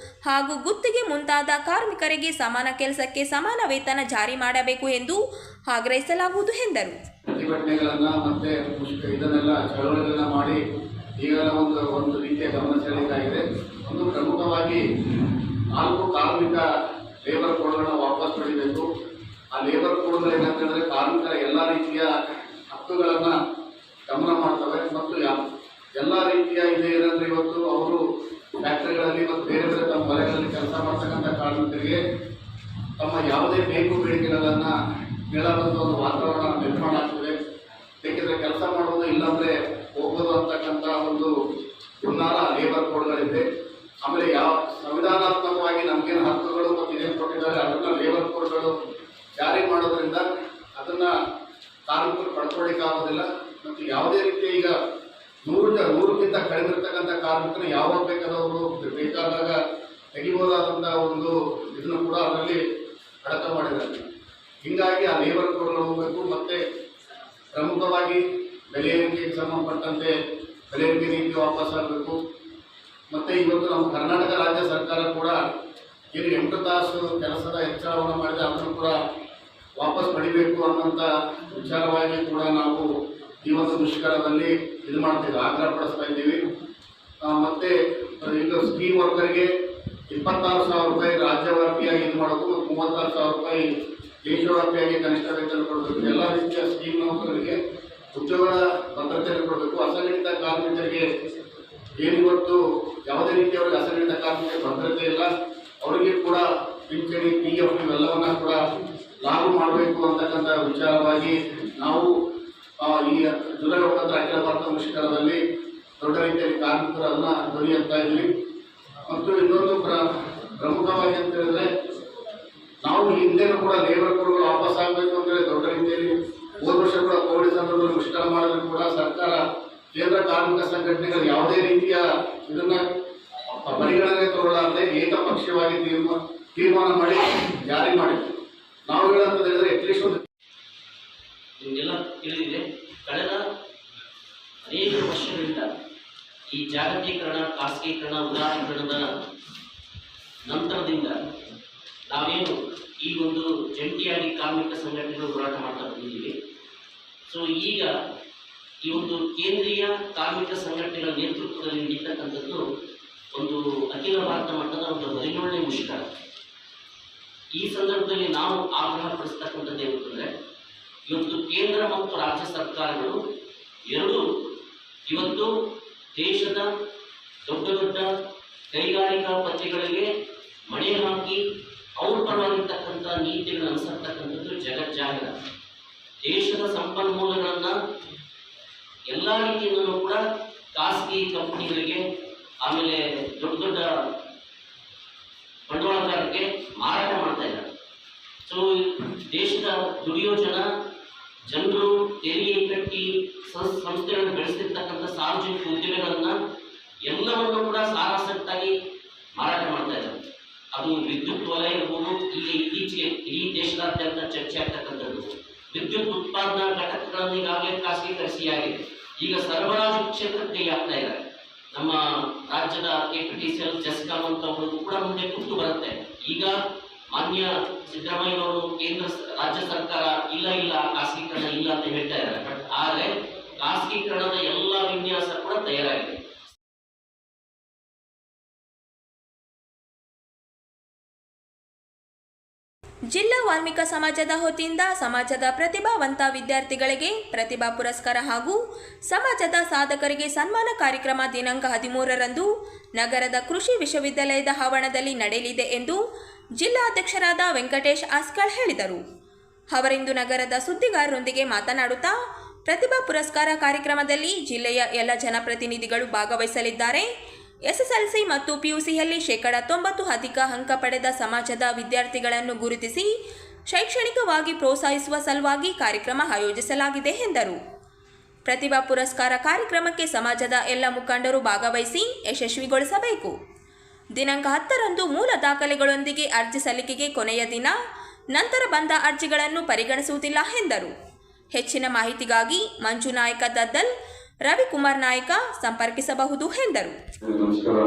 ಹಾಗೂ ಗುತ್ತಿಗೆ ಮುಂತಾದ ಕಾರ್ಮಿಕರಿಗೆ ಸಮಾನ ಕೆಲಸಕ್ಕೆ ಸಮಾನ ವೇತನ ಜಾರಿ ಮಾಡಬೇಕು ಎಂದು ಆಗ್ರಹಿಸಲಾಗುವುದು ಎಂದರು. ಪ್ರತಿಭಟನೆಗಳನ್ನು ಮತ್ತೆ ಇದನ್ನೆಲ್ಲ ಚಳವಳಿಗಳನ್ನ ಮಾಡಿ ಈಗಲೇ ಒಂದು ರೀತಿಯ ಗಮನ ಸೆಳೆಯಲಾಗಿದೆ. ಒಂದು ಪ್ರಮುಖವಾಗಿ 4 ಕಾರ್ಮಿಕ ಲೇಬರ್ ಕೋಡ್ಗಳನ್ನ ವಾಪಸ್ ಪಡಿಬೇಕು. ಆ ಲೇಬರ್ ಕೋಡ್ಗಳು ಏನಂತ ಹೇಳಿದ್ರೆ ಕಾರ್ಮಿಕರ ಎಲ್ಲ ರೀತಿಯ ಹಕ್ಕುಗಳನ್ನು ಗಮನ ಮಾಡ್ತವೆ ಮತ್ತು ಎಲ್ಲ ರೀತಿಯ ಇದೆ ಏನಂದ್ರೆ ಇವತ್ತು ಅವರು ಫ್ಯಾಕ್ಟರಿಗಳಲ್ಲಿ ಮತ್ತು ಬೇರೆ ಬೇರೆ ತಮ್ಮ ಮನೆಗಳಲ್ಲಿ ಕೆಲಸ ಮಾಡ್ತಕ್ಕಂಥ ಕಾರ್ಮಿಕರಿಗೆ ತಮ್ಮ ಯಾವುದೇ ಬೇಡಿಕೆಗಳನ್ನು ಹೇಳಬಂದು ಒಂದು ವಾತಾವರಣ ನಿರ್ಮಾಣ ಆಗ್ತದೆ. ಏಕೆಂದರೆ ಕೆಲಸ ಮಾಡೋದು ಇಲ್ಲಾಂದರೆ ಹೋಗೋದು ಅಂತಕ್ಕಂಥ ಒಂದು ಹುನ್ನಾರ ಲೇಬರ್ ಕೋಡ್ಗಳಿದೆ. ಆಮೇಲೆ ಸಂವಿಧಾನಾತ್ಮಕವಾಗಿ ನಮಗೇನು ಹಕ್ಕುಗಳು ಮತ್ತು ಇದೇನು ಕೊಟ್ಟಿದ್ದಾರೆ ಅದನ್ನು ಲೇಬರ್ ಕೋಡ್ಗಳು ಜಾರಿ ಮಾಡೋದ್ರಿಂದ ಅದನ್ನು ಕಾರ್ಮಿಕರು ಪಡ್ಕೊಳ್ಳಿಕ್ಕಾಗೋದಿಲ್ಲ. ಮತ್ತು ಯಾವುದೇ ರೀತಿಯ ಈಗ 100ಕ್ಕಿಂತ ಕಡಿಮೆ ಇರ್ತಕ್ಕಂಥ ಕಾರ್ಮಿಕರು ಯಾವಾಗ ಬೇಕಾದವರು ಬೇಕಾದಾಗ ತೆಗಿಬೋದಾದಂಥ ಒಂದು ಇದನ್ನು ಕೂಡ ಅದರಲ್ಲಿ ಅಡಕ ಮಾಡಿದ್ದಾರೆ. ಹೀಗಾಗಿ ಆ ಲೇಬರ್ ಕೋಡ್ಗಳು ಹೋಗಬೇಕು. ಮತ್ತು ಪ್ರಮುಖವಾಗಿ ಬೆಲೆ ಏರಿಕೆಗೆ ಸಂಬಂಧಪಟ್ಟಂತೆ ಬೆಲೆ ಏರಿಕೆ ನೀತಿ ವಾಪಸ್ ಆಗಬೇಕು. ಮತ್ತು ಇವತ್ತು ನಮ್ಮ ಕರ್ನಾಟಕ ರಾಜ್ಯ ಸರ್ಕಾರ ಕೂಡ ಏನು 8 ತಾಸು ಕೆಲಸದ ಹೆಚ್ಚಳವನ್ನು ಮಾಡಿದೆ ಅದನ್ನು ಕೂಡ ವಾಪಸ್ ಪಡಿಬೇಕು ಅನ್ನೋಂಥ ವಿಚಾರವಾಗಿ ಕೂಡ ನಾವು ಈ ಒಂದು ಮುಷ್ಕರದಲ್ಲಿ ಇದು ಮಾಡ್ತೀವಿ, ಆಗ್ರಹ ಪಡಿಸ್ತಾ ಇದ್ದೀವಿ. ಮತ್ತು ಈಗ ಸ್ಕೀಮ್ ವರ್ಕರ್ಗೆ 26,000 ರೂಪಾಯಿ ರಾಜ್ಯವ್ಯಾಪಿಯಾಗಿ ಇದು ಮಾಡೋದು ಮತ್ತು 36,000 ರೂಪಾಯಿ ದೇಶವ್ಯಾಪಿಯಾಗಿ ಕನಿಷ್ಠ ವೇತನ ಕೊಡಬೇಕು. ಎಲ್ಲ ರೀತಿಯ ಸ್ಕೀಮ್ ನೌಕರರಿಗೆ ಉದ್ಯೋಗ ಭದ್ರತೆಯನ್ನು ಕೊಡಬೇಕು. ಅಸಂಘಟಿತ ಕಾರ್ಮಿಕರಿಗೆ ಏನಿವತ್ತು ಯಾವುದೇ ರೀತಿಯ ಅವರಿಗೆ ಅಸಂಘಟಿತ ಕಾರ್ಮಿಕ ಭದ್ರತೆ ಇಲ್ಲ, ಅವರಿಗೆ ಕೂಡ ಪಿಂಚಣಿ PF ಇವೆಲ್ಲವನ್ನ ಕೂಡ ಲಾಗು ಮಾಡಬೇಕು ಅಂತಕ್ಕಂಥ ವಿಚಾರವಾಗಿ ನಾವು ಈ ಜುಲೈ 9 ಅಖಿಲ ಭಾರತ ಮುಷ್ಕರದಲ್ಲಿ ದೊಡ್ಡ ರೀತಿಯಲ್ಲಿ ಕಾರ್ಮಿಕರನ್ನ ಧ್ವನಿ ಎತ್ತಾ ಇದ್ವಿ. ಮತ್ತು ಇನ್ನೊಂದು ಪ್ರಮುಖವಾಗಿ ಅಂತ ಹೇಳಿದ್ರೆ, ನಾವು ಹಿಂದೆನೂ ಕೂಡ ಲೇಬರ್ ಕೋಡ್ಗಳು ವಾಪಸ್ ಆಗಬೇಕು ಅಂದರೆ ದೊಡ್ಡ ರೀತಿಯಲ್ಲಿ ಹೋದ ವರ್ಷ ಕೂಡ ಕೋವಿಡ್ ಸಂದರ್ಭದಲ್ಲಿ ಮುಷ್ಕರ ಮಾಡಿದ್ರು ಕೂಡ ಸರ್ಕಾರ ಕೇಂದ್ರ ಕಾರ್ಮಿಕ ಸಂಘಟನೆಗಳು ಯಾವುದೇ ರೀತಿಯ ಇದನ್ನ ಪರಿಗಣನೆ ತಗೊಳ್ಳದೆ ಏಕಪಕ್ಷೀಯವಾಗಿ ತೀರ್ಮಾನ ಮಾಡಿ ಜಾರಿ ಮಾಡಿದ್ರು. ನಾವು ಹೇಳಂತ ಹೇಳಿದ್ರೆ ಅಟ್ಲೀಸ್ಟ್ ಒಂದು ನಿಮಗೆಲ್ಲ ತಿಳಿದಿದೆ, ಕಳೆದ ಅನೇಕ ವರ್ಷಗಳಿಂದ ಈ ಜಾಗತೀಕರಣ, ಖಾಸಗೀಕರಣ, ಉದಾರೀಕರಣದ ನಂತರದಿಂದ ನಾವೇನು ಈ ಒಂದು ಜಂಟಿಯಾಗಿ ಕಾರ್ಮಿಕ ಸಂಘಟನೆಗಳು ಹೋರಾಟ ಮಾಡ್ತಾ ಬಂದಿದ್ದೀವಿ. ಸೊ ಈಗ ಈ ಒಂದು ಕೇಂದ್ರೀಯ ಕಾರ್ಮಿಕ ಸಂಘಟನೆಗಳ ನೇತೃತ್ವದಲ್ಲಿ ನಡೀತಕ್ಕಂಥದ್ದು ಒಂದು ಅಖಿಲ ಭಾರತ ಮಟ್ಟದ ಒಂದು 17ನೇ ಮುಷ್ಕರ. ಈ ಸಂದರ್ಭದಲ್ಲಿ ನಾವು ಆಗ್ರಹ ಪಡಿಸ್ತಕ್ಕಂಥದ್ದು ಏನಂತಂದರೆ, ಇವತ್ತು ಕೇಂದ್ರ ಮತ್ತು ರಾಜ್ಯ ಸರ್ಕಾರಗಳು ಎರಡೂ ಇವತ್ತು ದೇಶದ ದೊಡ್ಡ ದೊಡ್ಡ ಕೈಗಾರಿಕಾ ಪತಿಗಳಿಗೆ ಮಣೆ ಹಾಕಿ ಅವ್ರ ಪರವಾಗಿರ್ತಕ್ಕಂಥ ನೀತಿಗಳನ್ನು ಅನುಸರ್ತಕ್ಕಂಥದ್ದು ಜಗಜ್ಜಾಹಿರ. ದೇಶದ ಸಂಪನ್ಮೂಲಗಳನ್ನು ಎಲ್ಲ ರೀತಿಯಿಂದಲೂ ಕೂಡ ಖಾಸಗಿ ಕಂಪನಿಗಳಿಗೆ, ಆಮೇಲೆ ದೊಡ್ಡ ದೊಡ್ಡ ಬಂಡವಾಳಗಾರರಿಗೆ ಮಾರಾಟ ಮಾಡ್ತಾ ಇದ್ದಾರೆ. ಸೊ ದೇಶದ ದುಡಿಯೋ ಜನರು ತೆರಿಗೆ ಕಟ್ಟಿ ಸಂಸ್ಥೆಗಳನ್ನು ಬೆಳೆಸ್ತಿರ್ತಕ್ಕಂಥ ಸಾರ್ವಜನಿಕ ಉದ್ಯಮಗಳನ್ನ ಎಲ್ಲವನ್ನು ಕೂಡ ಸಾರಾಸಟ್ಟಾಗಿ ಮಾರಾಟ ಮಾಡ್ತಾ ಇದ್ದಾರೆ. ಅದು ವಿದ್ಯುತ್ ವಲಯ ಇರ್ಬೋದು, ಈಗ ಇತ್ತೀಚೆಗೆ ಇಡೀ ದೇಶದಾದ್ಯಂತ ಚರ್ಚೆ ಆಗ್ತಕ್ಕಂಥದ್ದು ವಿದ್ಯುತ್ ಉತ್ಪಾದನಾ ಘಟಕಗಳನ್ನು ಈಗಾಗಲೇ ಖಾಸಗೀಕರಿಸಿಯಾಗಿದೆ. ಈಗ ಸರಬರಾಜು ಕ್ಷೇತ್ರಕ್ಕೆ ಆಗ್ತಾ ಇದ್ದಾರೆ. ನಮ್ಮ ರಾಜ್ಯದ KPTCL, ಜೆಸ್ಕಾಂ ಅಂತವರು ಕೂಡ ಮುಂದೆ ಕುತ್ತು ಬರುತ್ತೆ. ಈಗ ಮಾನ್ಯ ಸಿದ್ದರಾಮಯ್ಯನವರು ಕೇಂದ್ರ ರಾಜ್ಯ ಸರ್ಕಾರ ಇಲ್ಲ ಖಾಸಗೀಕರಣ ಇಲ್ಲ ಅಂತ ಹೇಳ್ತಾ ಇದ್ದಾರೆ. ಬಟ್ ಆದರೆ ಖಾಸಗೀಕರಣದ ಎಲ್ಲ ವಿನ್ಯಾಸ ಕೂಡ ತಯಾರಾಗಿದೆ. ಜಿಲ್ಲಾ ವಾಲ್ಮೀಕ ಸಮಾಜದ ವತಿಯಿಂದ ಸಮಾಜದ ಪ್ರತಿಭಾವಂತ ವಿದ್ಯಾರ್ಥಿಗಳಿಗೆ ಪ್ರತಿಭಾ ಪುರಸ್ಕಾರ ಹಾಗೂ ಸಮಾಜದ ಸಾಧಕರಿಗೆ ಸನ್ಮಾನ ಕಾರ್ಯಕ್ರಮ ದಿನಾಂಕ 13ರಂದು ನಗರದ ಕೃಷಿ ವಿಶ್ವವಿದ್ಯಾಲಯದ ಆವರಣದಲ್ಲಿ ನಡೆಯಲಿದೆ ಎಂದು ಜಿಲ್ಲಾಧ್ಯಕ್ಷರಾದ ವೆಂಕಟೇಶ್ ಆಸ್ಕಳ್ ಹೇಳಿದರು. ಅವರಿಂದು ನಗರದ ಸುದ್ದಿಗಾರರೊಂದಿಗೆ ಮಾತನಾಡುತ್ತಾ, ಪ್ರತಿಭಾ ಪುರಸ್ಕಾರ ಕಾರ್ಯಕ್ರಮದಲ್ಲಿ ಜಿಲ್ಲೆಯ ಎಲ್ಲ ಜನಪ್ರತಿನಿಧಿಗಳು ಭಾಗವಹಿಸಲಿದ್ದಾರೆ. SSLC ಮತ್ತು PUCಯಲ್ಲಿ 90% ಅಧಿಕ ಅಂಕ ಪಡೆದ ಸಮಾಜದ ವಿದ್ಯಾರ್ಥಿಗಳನ್ನು ಗುರುತಿಸಿ ಶೈಕ್ಷಣಿಕವಾಗಿ ಪ್ರೋತ್ಸಾಹಿಸುವ ಸಲುವಾಗಿ ಕಾರ್ಯಕ್ರಮ ಆಯೋಜಿಸಲಾಗಿದೆ ಎಂದರು. ಪ್ರತಿಭಾ ಪುರಸ್ಕಾರ ಕಾರ್ಯಕ್ರಮಕ್ಕೆ ಸಮಾಜದ ಎಲ್ಲ ಮುಖಂಡರು ಭಾಗವಹಿಸಿ ಯಶಸ್ವಿಗೊಳಿಸಬೇಕು. ದಿನಾಂಕ 10ರಂದು ಮೂಲ ದಾಖಲೆಗಳೊಂದಿಗೆ ಅರ್ಜಿ ಸಲ್ಲಿಕೆಗೆ ಕೊನೆಯ ದಿನ, ನಂತರ ಬಂದ ಅರ್ಜಿಗಳನ್ನು ಪರಿಗಣಿಸುವುದಿಲ್ಲ ಎಂದರು. ಹೆಚ್ಚಿನ ಮಾಹಿತಿಗಾಗಿ ಮಂಜು ನಾಯಕ ದದ್ದಲ್, ರವಿಕುಮಾರ್ ನಾಯಕ ಸಂಪರ್ಕಿಸಬಹುದು ಎಂದರು. ನಮಸ್ಕಾರ.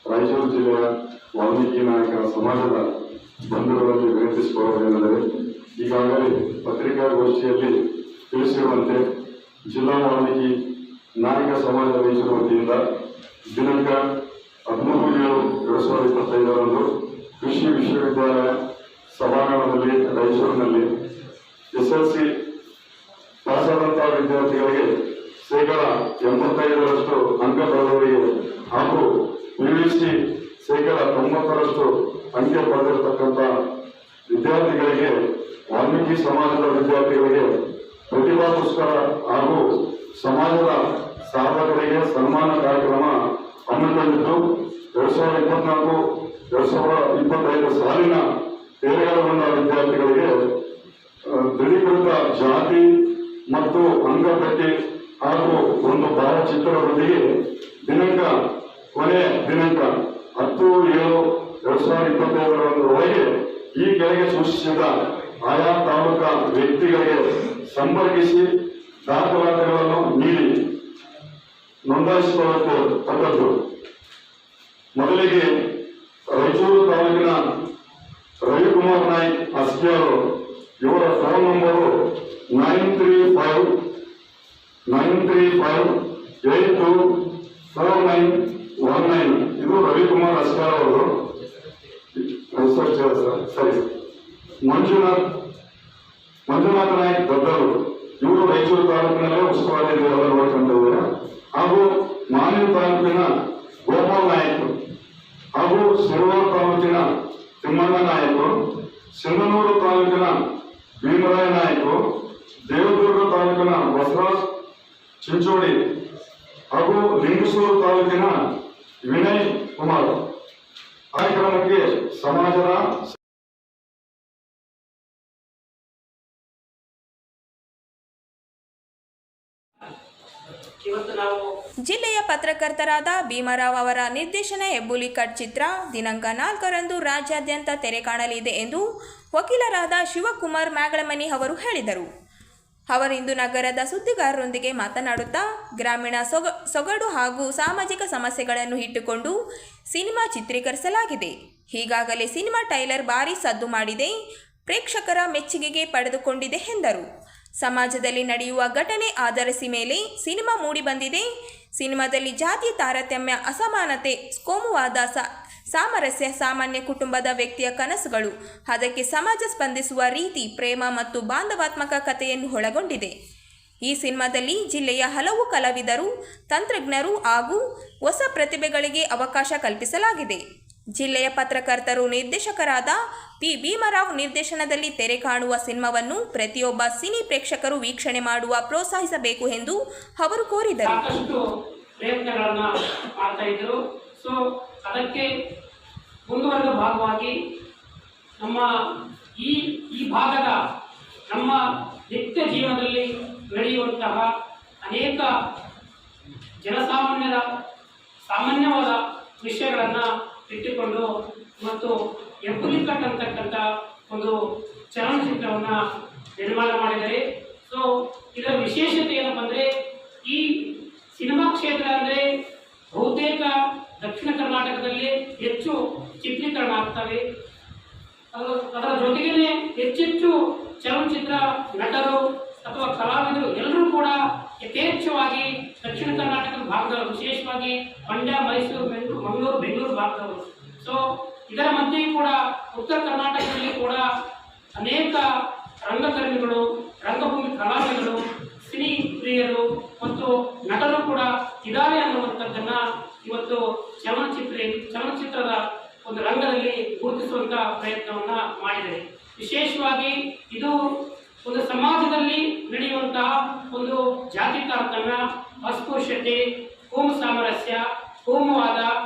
ರಾಯಚೂರು ಜಿಲ್ಲೆಯ ವಾಲ್ಮೀಕಿ ನಾಯಕ ಸಮಾಜದ ಬಂಧುಗಳಲ್ಲಿ ವಿನಂತಿಸಿಕೊಳ್ಳುವುದೇನೆಂದರೆ, ಈಗಾಗಲೇ ಪತ್ರಿಕಾಗೋಷ್ಠಿಯಲ್ಲಿ ತಿಳಿಸಿರುವಂತೆ ಜಿಲ್ಲಾ ವಾಲ್ಮೀಕಿ ನಾಯಕ ಸಮಾಜ ರಾಯಚೂರು ವತಿಯಿಂದ ದಿನಾಂಕ 13/7/2025ರಂದು ಕೃಷಿ ವಿಶ್ವವಿದ್ಯಾಲಯ ಸಭಾಂಗಣದಲ್ಲಿ ರಾಯಚೂರಿನಲ್ಲಿ SSLC ಪಾಸಾದಂತಹ ವಿದ್ಯಾರ್ಥಿಗಳಿಗೆ 85% ಅಂಕ ಪಡೆದವರಿಗೆ ಹಾಗೂ PUC 90% ಅಂಕ ಪಡೆದಿರತಕ್ಕಂಥ ವಿದ್ಯಾರ್ಥಿಗಳಿಗೆ, ವಾಲ್ಮೀಕಿ ಸಮಾಜದ ವಿದ್ಯಾರ್ಥಿಗಳಿಗೆ ಪ್ರತಿಭಾ ಪುರಸ್ಕಾರ ಹಾಗೂ ಸಮಾಜದ ಸಾಧಕರಿಗೆ ಸನ್ಮಾನ ಕಾರ್ಯಕ್ರಮ ಹಮ್ಮಿಕೊಂಡಿದ್ದು 2024-2025 ಸಾಲಿನ ತೇರ್ಗಡೆಗೊಂಡ ವಿದ್ಯಾರ್ಥಿಗಳಿಗೆ ದೃಢೀಕೃತ ಜಾತಿ ಮತ್ತು ಅಂಕಪಟ್ಟಿ ಹಾಗೂ ಒಂದು ಭಾವಚಿತ್ರದೊಂದಿಗೆ ಕೊನೆಯ ದಿನಾಂಕ 10/7/2025ರೊಳಗೆ ಈ ಕೆಳಗೆ ಸೂಚಿಸಿದ ಆಯಾ ತಾಲೂಕಾ ವ್ಯಕ್ತಿಗಳಿಗೆ ಸಂಪರ್ಕಿಸಿ ದಾಖಲಾತಿಗಳನ್ನು ನೀಡಿ ನೋಂದಾಯಿಸಿಕೊಳ್ಳತಕ್ಕದ್ದು. ಮೊದಲಿಗೆ ರಾಯಚೂರು ತಾಲೂಕಿನ ರವಿಕುಮಾರ್ ನಾಯ್ಕ್ ಅಸ್ಕಿಯವರು, ಇವರ ಫೋನ್ ನಂಬರು 935824919. ಇದು ರವಿಕುಮಾರ್ ಅಸ್ಕಾರ್ ಅವರು. ಸರಿ. ಮಂಜುನಾಥ ನಾಯಕ್ ದದ್ದರು, ಇವರು ರಾಯಚೂರು ತಾಲೂಕಿನಲ್ಲೇ ಉಸ್ತುವಾರಿ ಎಲ್ಲ ನೋಡ್ಕೊಂಡಿದ್ದಾರೆ. ಹಾಗೂ ಮಾನ್ವಿ ತಾಲೂಕಿನ ಗೋಪಾಲ್ ನಾಯಕ್ ಹಾಗೂ ಸಿರುವಾರ್ ತಾಲೂಕಿನ ತಿಮ್ಮಣ್ಣ ನಾಯಕರು, ಸಿಂಧನೂರು ತಾಲೂಕಿನ ಭೀಮರಾಯ ನಾಯಕರು, ದೇವದುರ್ಗ ತಾಲೂಕಿನ ಬಸವರಾಜ್ ಚಿಂಚೋಳಿ ಹಾಗೂ ಲಿಂಗಸೂರು ತಾಲೂಕಿನ ವಿನಯ್ ಕುಮಾರ್. ಕಾರ್ಯಕ್ರಮಕ್ಕೆ ಸಮಾಜದ ಜಿಲ್ಲೆಯ ಪತ್ರಕರ್ತರಾದ ಭೀಮರಾವ್ ಅವರ ನಿರ್ದೇಶನ ಹೆಬ್ಬುಲಿ ಕಟ್ ಚಿತ್ರ ದಿನಾಂಕ 4ರಂದು ರಾಜ್ಯಾದ್ಯಂತ ತೆರೆ ಕಾಣಲಿದೆ ಎಂದು ವಕೀಲರಾದ ಶಿವಕುಮಾರ್ ಮ್ಯಾಗಳಮನಿ ಅವರು ಹೇಳಿದರು. ಅವರಿಂದು ನಗರದ ಸುದ್ದಿಗಾರರೊಂದಿಗೆ ಮಾತನಾಡುತ್ತಾ ಗ್ರಾಮೀಣ ಸೊಗಡು ಹಾಗೂ ಸಾಮಾಜಿಕ ಸಮಸ್ಯೆಗಳನ್ನು ಇಟ್ಟುಕೊಂಡು ಸಿನಿಮಾ ಚಿತ್ರೀಕರಿಸಲಾಗಿದೆ. ಈಗಾಗಲೇ ಸಿನಿಮಾ ಟ್ರೈಲರ್ ಭಾರೀ ಸದ್ದು ಮಾಡಿದೆ, ಪ್ರೇಕ್ಷಕರ ಮೆಚ್ಚುಗೆಗೆ ಪಡೆದುಕೊಂಡಿದೆ ಎಂದರು. ಸಮಾಜದಲ್ಲಿ ನಡೆಯುವ ಘಟನೆ ಆಧರಿಸಿ ಮೇಲೆ ಸಿನಿಮಾ ಮೂಡಿಬಂದಿದೆ. ಸಿನಿಮಾದಲ್ಲಿ ಜಾತಿ ತಾರತಮ್ಯ, ಅಸಮಾನತೆ, ಕೋಮುವಾದ, ಸಾಮರಸ್ಯ, ಸಾಮಾನ್ಯ ಕುಟುಂಬದ ವ್ಯಕ್ತಿಯ ಕನಸುಗಳು, ಅದಕ್ಕೆ ಸಮಾಜ ಸ್ಪಂದಿಸುವ ರೀತಿ, ಪ್ರೇಮ ಮತ್ತು ಬಾಂಧವಾತ್ಮಕ ಕಥೆಯನ್ನು ಒಳಗೊಂಡಿದೆ. ಈ ಸಿನಿಮಾದಲ್ಲಿ ಜಿಲ್ಲೆಯ ಹಲವು ಕಲಾವಿದರು, ತಂತ್ರಜ್ಞರು ಹಾಗೂ ಹೊಸ ಪ್ರತಿಭೆಗಳಿಗೆ ಅವಕಾಶ ಕಲ್ಪಿಸಲಾಗಿದೆ. ಜಿಲ್ಲೆಯ ಪತ್ರಕರ್ತರು, ನಿರ್ದೇಶಕರಾದ ಪಿ ಭೀಮರಾವ್ ನಿರ್ದೇಶನದಲ್ಲಿ ತೆರೆ ಕಾಣುವ ಸಿನಿಮಾವನ್ನು ಪ್ರತಿಯೊಬ್ಬ ಸಿನಿ ಪ್ರೇಕ್ಷಕರು ವೀಕ್ಷಣೆ ಮಾಡುವ ಪ್ರೋತ್ಸಾಹಿಸಬೇಕು ಎಂದು ಅವರು ಕೋರಿದರು. ಸಾಕಷ್ಟು ಪ್ರಯತ್ನಗಳನ್ನು ಮಾಡ್ತಾ ಇದ್ರು. ಸೊ ಅದಕ್ಕೆ ಮುಂದುವರೆದ ಭಾಗವಾಗಿ ನಮ್ಮ ಈ ಭಾಗದ ನಮ್ಮ ನಿತ್ಯ ಜೀವನದಲ್ಲಿ ನಡೆಯುವಂತಹ ಅನೇಕ ಜನಸಾಮಾನ್ಯರ ಸಾಮಾನ್ಯವಾದ ವಿಷಯಗಳನ್ನು ಇಟ್ಟುಕೊಂಡು ಮತ್ತು ಹೆಬ್ಬುಲಿ ಕಟ್ ಅಂತಕ್ಕಂಥ ಒಂದು ಚಲನಚಿತ್ರವನ್ನು ನಿರ್ಮಾಣ ಮಾಡಿದ್ದಾರೆ. ಸೊ ಇದರ ವಿಶೇಷತೆ ಏನಪ್ಪ ಅಂದರೆ, ಈ ಸಿನಿಮಾ ಕ್ಷೇತ್ರ ಅಂದರೆ ಬಹುತೇಕ ದಕ್ಷಿಣ ಕರ್ನಾಟಕದಲ್ಲಿ ಹೆಚ್ಚು ಚಿತ್ರೀಕರಣ ಆಗ್ತವೆ. ಅದರ ಜೊತೆಗೇ ಹೆಚ್ಚೆಚ್ಚು ಚಲನಚಿತ್ರ ನಟರು ಅಥವಾ ಕಲಾವಿದರು ಎಲ್ಲರೂ ಕೂಡ ಯಥೇಚ್ಛವಾಗಿ ದಕ್ಷಿಣ ಕರ್ನಾಟಕದ ಭಾಗದವರು, ವಿಶೇಷವಾಗಿ ಮಂಡ್ಯ, ಮೈಸೂರು, ಮಂಗಳೂರು, ಬೆಂಗಳೂರು ಭಾಗದವರು. ಸೊ ಇದರ ಮಧ್ಯೆ ಕೂಡ ಉತ್ತರ ಕರ್ನಾಟಕದಲ್ಲಿ ಕೂಡ ಅನೇಕ ರಂಗಕರ್ಮಿಗಳು, ರಂಗಭೂಮಿ ಕಲಾವಿದರು, ಸಿನಿ ಪ್ರಿಯರು ಮತ್ತು ನಟರು ಕೂಡ ಇದ್ದಾರೆ ಅನ್ನುವಂಥದ್ದನ್ನ ಇವತ್ತು ಚಲನಚಿತ್ರದ ಒಂದು ರಂಗದಲ್ಲಿ ಗುರುತಿಸುವಂತ ಪ್ರಯತ್ನವನ್ನ ಮಾಡಿದೆ. ವಿಶೇಷವಾಗಿ ಇದು ಒಂದು ಸಮಾಜದಲ್ಲಿ ನಡೆಯುವಂತಹ ಒಂದು ಜಾತಿ ತಾರತಮ್ಯ, ಅಸ್ಪೃಶ್ಯತೆ, ಕೋಮು ಸಾಮರಸ್ಯ, ಕೋಮುವಾದ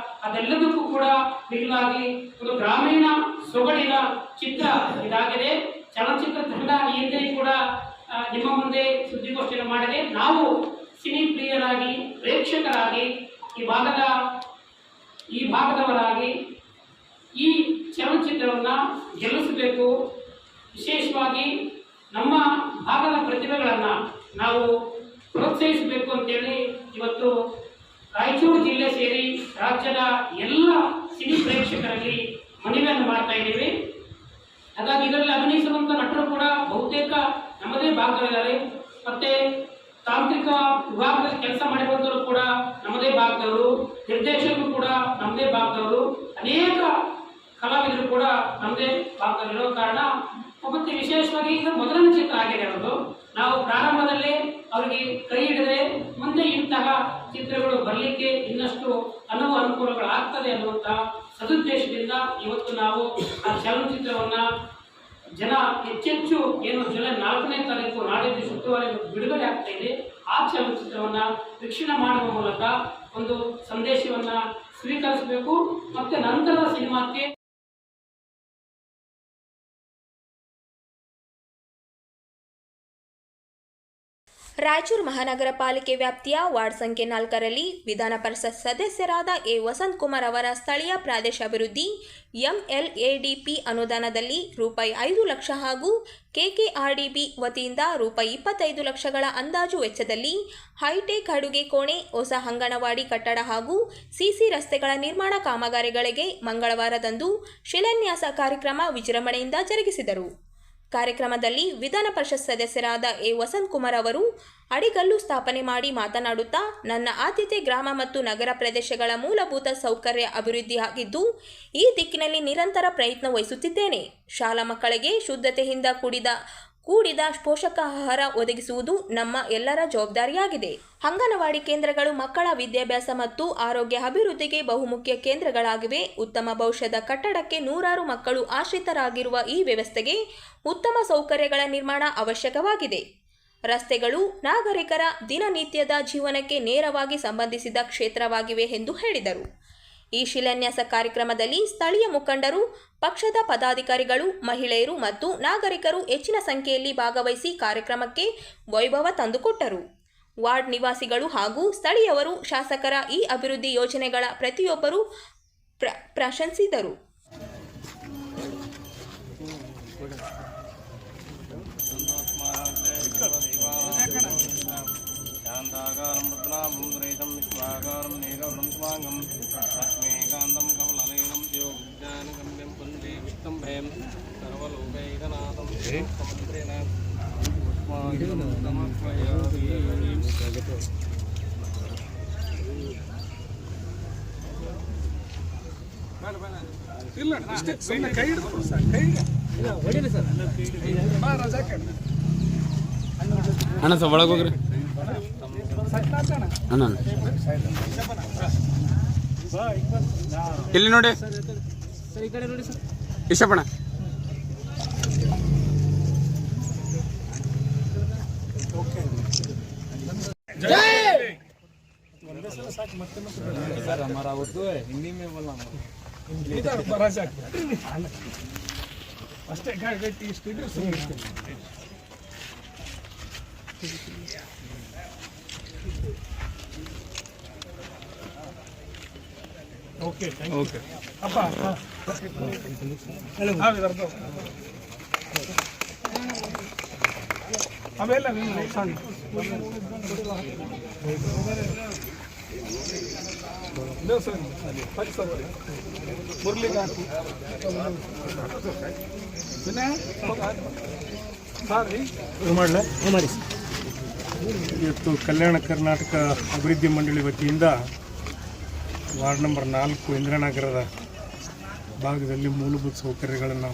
ಅದೆಲ್ಲದಕ್ಕೂ ಕೂಡ ಮಿಗಿಲಾಗಿ ಒಂದು ಗ್ರಾಮೀಣ ಸೊಗಡಿನ ಚಿತ್ರ ಇದಾಗಿದೆ. ಚಲನಚಿತ್ರ ತಂಡ ಈ ಹಿಂದೆ ಕೂಡ ನಿಮ್ಮ ಮುಂದೆ ಸುದ್ದಿಗೋಷ್ಠಿಯನ್ನು ಮಾಡಿದೆ. ನಾವು ಸಿನಿ ಪ್ರಿಯರಾಗಿ, ಪ್ರೇಕ್ಷಕರಾಗಿ, ಈ ಭಾಗದವರಾಗಿ ಈ ಚಲನಚಿತ್ರವನ್ನು ಗೆಲ್ಲಿಸಬೇಕು. ವಿಶೇಷವಾಗಿ ನಮ್ಮ ಭಾಗದ ಪ್ರತಿಭೆಗಳನ್ನು ನಾವು ಪ್ರೋತ್ಸಾಹಿಸಬೇಕು ಅಂತೇಳಿ ಇವತ್ತು ರಾಯಚೂರು ಜಿಲ್ಲೆ ಸೇರಿ ರಾಜ್ಯದ ಎಲ್ಲ ಸಿನಿ ಪ್ರೇಕ್ಷಕರಲ್ಲಿ ಮನವಿಯನ್ನು ಮಾಡ್ತಾ ಇದ್ದೀವಿ. ಹಾಗಾಗಿ ಇದರಲ್ಲಿ ಅಭಿನಯಿಸುವಂಥ ನಟರು ಕೂಡ ಬಹುತೇಕ ನಮ್ಮದೇ ಭಾಗದಲ್ಲಿದ್ದಾರೆ. ಮತ್ತೆ ತಾಂತ್ರಿಕ ವಿಭಾಗದಲ್ಲಿ ಕೆಲಸ ಮಾಡಿರುವಂಥವರು ಕೂಡ ನಮ್ಮದೇ ಭಾಗದವರು, ನಿರ್ದೇಶಕರು ಕೂಡ ನಮ್ಮದೇ ಭಾಗದವರು, ಅನೇಕ ಕಲಾವಿದರು ಕೂಡ ನಮ್ಮದೇ ಭಾಗದಲ್ಲಿರೋ ಕಾರಣ ಮತ್ತೆ ವಿಶೇಷವಾಗಿ ಇದು ಮೊದಲನೇ ಚಿತ್ರ ಆಗಿದೆ ಅವರದು. ನಾವು ಪ್ರಾರಂಭದಲ್ಲೇ ಅವರಿಗೆ ಕೈ ಹಿಡಿದ್ರೆ ಮುಂದೆ ಇಂತಹ ಚಿತ್ರಗಳು ಬರಲಿಕ್ಕೆ ಇನ್ನಷ್ಟು ಅನುಕೂಲಗಳಾಗ್ತದೆ ಅನ್ನುವಂತಹ ಸದುದ್ದೇಶದಿಂದ ಇವತ್ತು ನಾವು ಆ ಚಲನಚಿತ್ರವನ್ನ ಜನ ಹೆಚ್ಚೆಚ್ಚು ಏನು ಜುಲೈ 4ನೇ ತಾರೀಕು ನಾಡಿದ್ದು ಶುಕ್ರವಾರ ಬಿಡುಗಡೆ ಆಗ್ತಾ ಇದೆ. ಆ ಚಲನಚಿತ್ರವನ್ನ ವೀಕ್ಷಣೆ ಮಾಡುವ ಮೂಲಕ ಒಂದು ಸಂದೇಶವನ್ನ ಸ್ವೀಕರಿಸಬೇಕು. ಮತ್ತೆ ನಂತರದ ಸಿನಿಮಾಕ್ಕೆ ರಾಯಚೂರು ಮಹಾನಗರ ಪಾಲಿಕೆ ವ್ಯಾಪ್ತಿಯ ವಾರ್ಡ್ ಸಂಖ್ಯೆ 4ರಲ್ಲಿ ವಿಧಾನ ಪರಿಷತ್ ಸದಸ್ಯರಾದ ಎ ವಸಂತಕುಮಾರ್ ಅವರ ಸ್ಥಳೀಯ ಪ್ರದೇಶ ಅಭಿವೃದ್ಧಿ ಎಂಎಲ್ಎಡಿಪಿ ಅನುದಾನದಲ್ಲಿ ರೂಪಾಯಿ 5 ಲಕ್ಷ ಹಾಗೂ ಕೆಕೆಆರ್ಡಿಬಿ ವತಿಯಿಂದ ರೂಪಾಯಿ 25 ಲಕ್ಷಗಳ ಅಂದಾಜು ವೆಚ್ಚದಲ್ಲಿ ಹೈಟೆಕ್ ಅಡುಗೆ ಕೋಣೆ, ಹೊಸ ಅಂಗನವಾಡಿ ಕಟ್ಟಡ ಹಾಗೂ ಸಿಸಿ ರಸ್ತೆಗಳ ನಿರ್ಮಾಣ ಕಾಮಗಾರಿಗಳಿಗೆ ಮಂಗಳವಾರದಂದು ಶಿಲಾನ್ಯಾಸ ಕಾರ್ಯಕ್ರಮ ವಿಜೃಂಭಣೆಯಿಂದ ಜರುಗಿಸಿದರು. ಕಾರ್ಯಕ್ರಮದಲ್ಲಿ ವಿಧಾನ ಪರಿಷತ್ ಸದಸ್ಯರಾದ ಎ ವಸಂತ್ ಕುಮಾರ್ ಅವರು ಅಡಿಗಲ್ಲು ಸ್ಥಾಪನೆ ಮಾಡಿ ಮಾತನಾಡುತ್ತಾ, ನನ್ನ ಆದ್ಯತೆ ಗ್ರಾಮ ಮತ್ತು ನಗರ ಪ್ರದೇಶಗಳ ಮೂಲಭೂತ ಸೌಕರ್ಯ ಅಭಿವೃದ್ಧಿಯಾಗಿದ್ದು, ಈ ದಿಕ್ಕಿನಲ್ಲಿ ನಿರಂತರ ಪ್ರಯತ್ನ ವಹಿಸುತ್ತಿದ್ದೇನೆ. ಶಾಲಾ ಮಕ್ಕಳಿಗೆ ಶುದ್ಧತೆಯಿಂದ ಕೂಡಿದ ಪೋಷಕಾಹಾರ ಒದಗಿಸುವುದು ನಮ್ಮ ಎಲ್ಲರ ಜವಾಬ್ದಾರಿಯಾಗಿದೆ. ಅಂಗನವಾಡಿ ಕೇಂದ್ರಗಳು ಮಕ್ಕಳ ವಿದ್ಯಾಭ್ಯಾಸ ಮತ್ತು ಆರೋಗ್ಯ ಅಭಿವೃದ್ಧಿಗೆ ಬಹುಮುಖ್ಯ ಕೇಂದ್ರಗಳಾಗಿವೆ. ಉತ್ತಮ ಭವಿಷ್ಯದ ಕಟ್ಟಡಕ್ಕೆ ನೂರಾರು ಮಕ್ಕಳು ಆಶ್ರಿತರಾಗಿರುವ ಈ ವ್ಯವಸ್ಥೆಗೆ ಉತ್ತಮ ಸೌಕರ್ಯಗಳ ನಿರ್ಮಾಣ ಅವಶ್ಯಕವಾಗಿದೆ. ರಸ್ತೆಗಳು ನಾಗರಿಕರ ದಿನನಿತ್ಯದ ಜೀವನಕ್ಕೆ ನೇರವಾಗಿ ಸಂಬಂಧಿಸಿದ ಕ್ಷೇತ್ರವಾಗಿವೆ ಎಂದು ಹೇಳಿದರು. ಈ ಶಿಲಾನ್ಯಾಸ ಕಾರ್ಯಕ್ರಮದಲ್ಲಿ ಸ್ಥಳೀಯ ಮುಖಂಡರು, ಪಕ್ಷದ ಪದಾಧಿಕಾರಿಗಳು, ಮಹಿಳೆಯರು ಮತ್ತು ನಾಗರಿಕರು ಹೆಚ್ಚಿನ ಸಂಖ್ಯೆಯಲ್ಲಿ ಭಾಗವಹಿಸಿ ಕಾರ್ಯಕ್ರಮಕ್ಕೆ ವೈಭವ ತಂದುಕೊಟ್ಟರು. ವಾರ್ಡ್ ನಿವಾಸಿಗಳು ಹಾಗೂ ಸ್ಥಳೀಯವರು ಶಾಸಕರ ಈ ಅಭಿವೃದ್ಧಿ ಯೋಜನೆಗಳ ಪ್ರತಿಯೊಬ್ಬರೂ ಪ್ರಶಂಸಿಸಿದರು. शान्ताकारं रत्नाभं श्रेतं विश्वाकारं नेकवनं स्वाङ्गं लक्ष्मीकान्तं कमलनयनं योगज्ञानगम्यं कुञ्जे विष्टम्भयं सर्वलोकैकनाथं समुद्रेण ಇಲ್ಲ ಅಷ್ಟೇ ಸುಮ್ಮನೆ ಕೈ ಹಿಡಿದು ಸರ್ ಕೈ ಹೊಡಿಲಿ ಸರ್ ರಾಜಾ ಅಣ್ಣ ಸರ್ ಒಳಗೆ ಹೋಗ್ರಿ ಅಣ್ಣ ಇಲ್ಲಿ ನೋಡಿ ಸರ್ ಈ ಕಡೆ ನೋಡಿ ಸರ್ ಇಷ್ಟಪಣ सर हमारा उर्दू है हिंदी में बोलना अष्टे गट्टी स्टूडियो ओके ओके अप्पा हेलो हां इधर तो अबे लगे सॉरी लो सर पच सर मुरली गाती सुना सॉरी ಮಾಡಲೇ ಮಾಡಿ ಇವತ್ತು ಕಲ್ಯಾಣ ಕರ್ನಾಟಕ ಅಭಿವೃದ್ಧಿ ಮಂಡಳಿ ವತಿಯಿಂದ ವಾರ್ಡ್ ನಂಬರ್ 4 ಇಂದಿರಾನಗರದ ಭಾಗದಲ್ಲಿ ಮೂಲಭೂತ ಸೌಕರ್ಯಗಳನ್ನು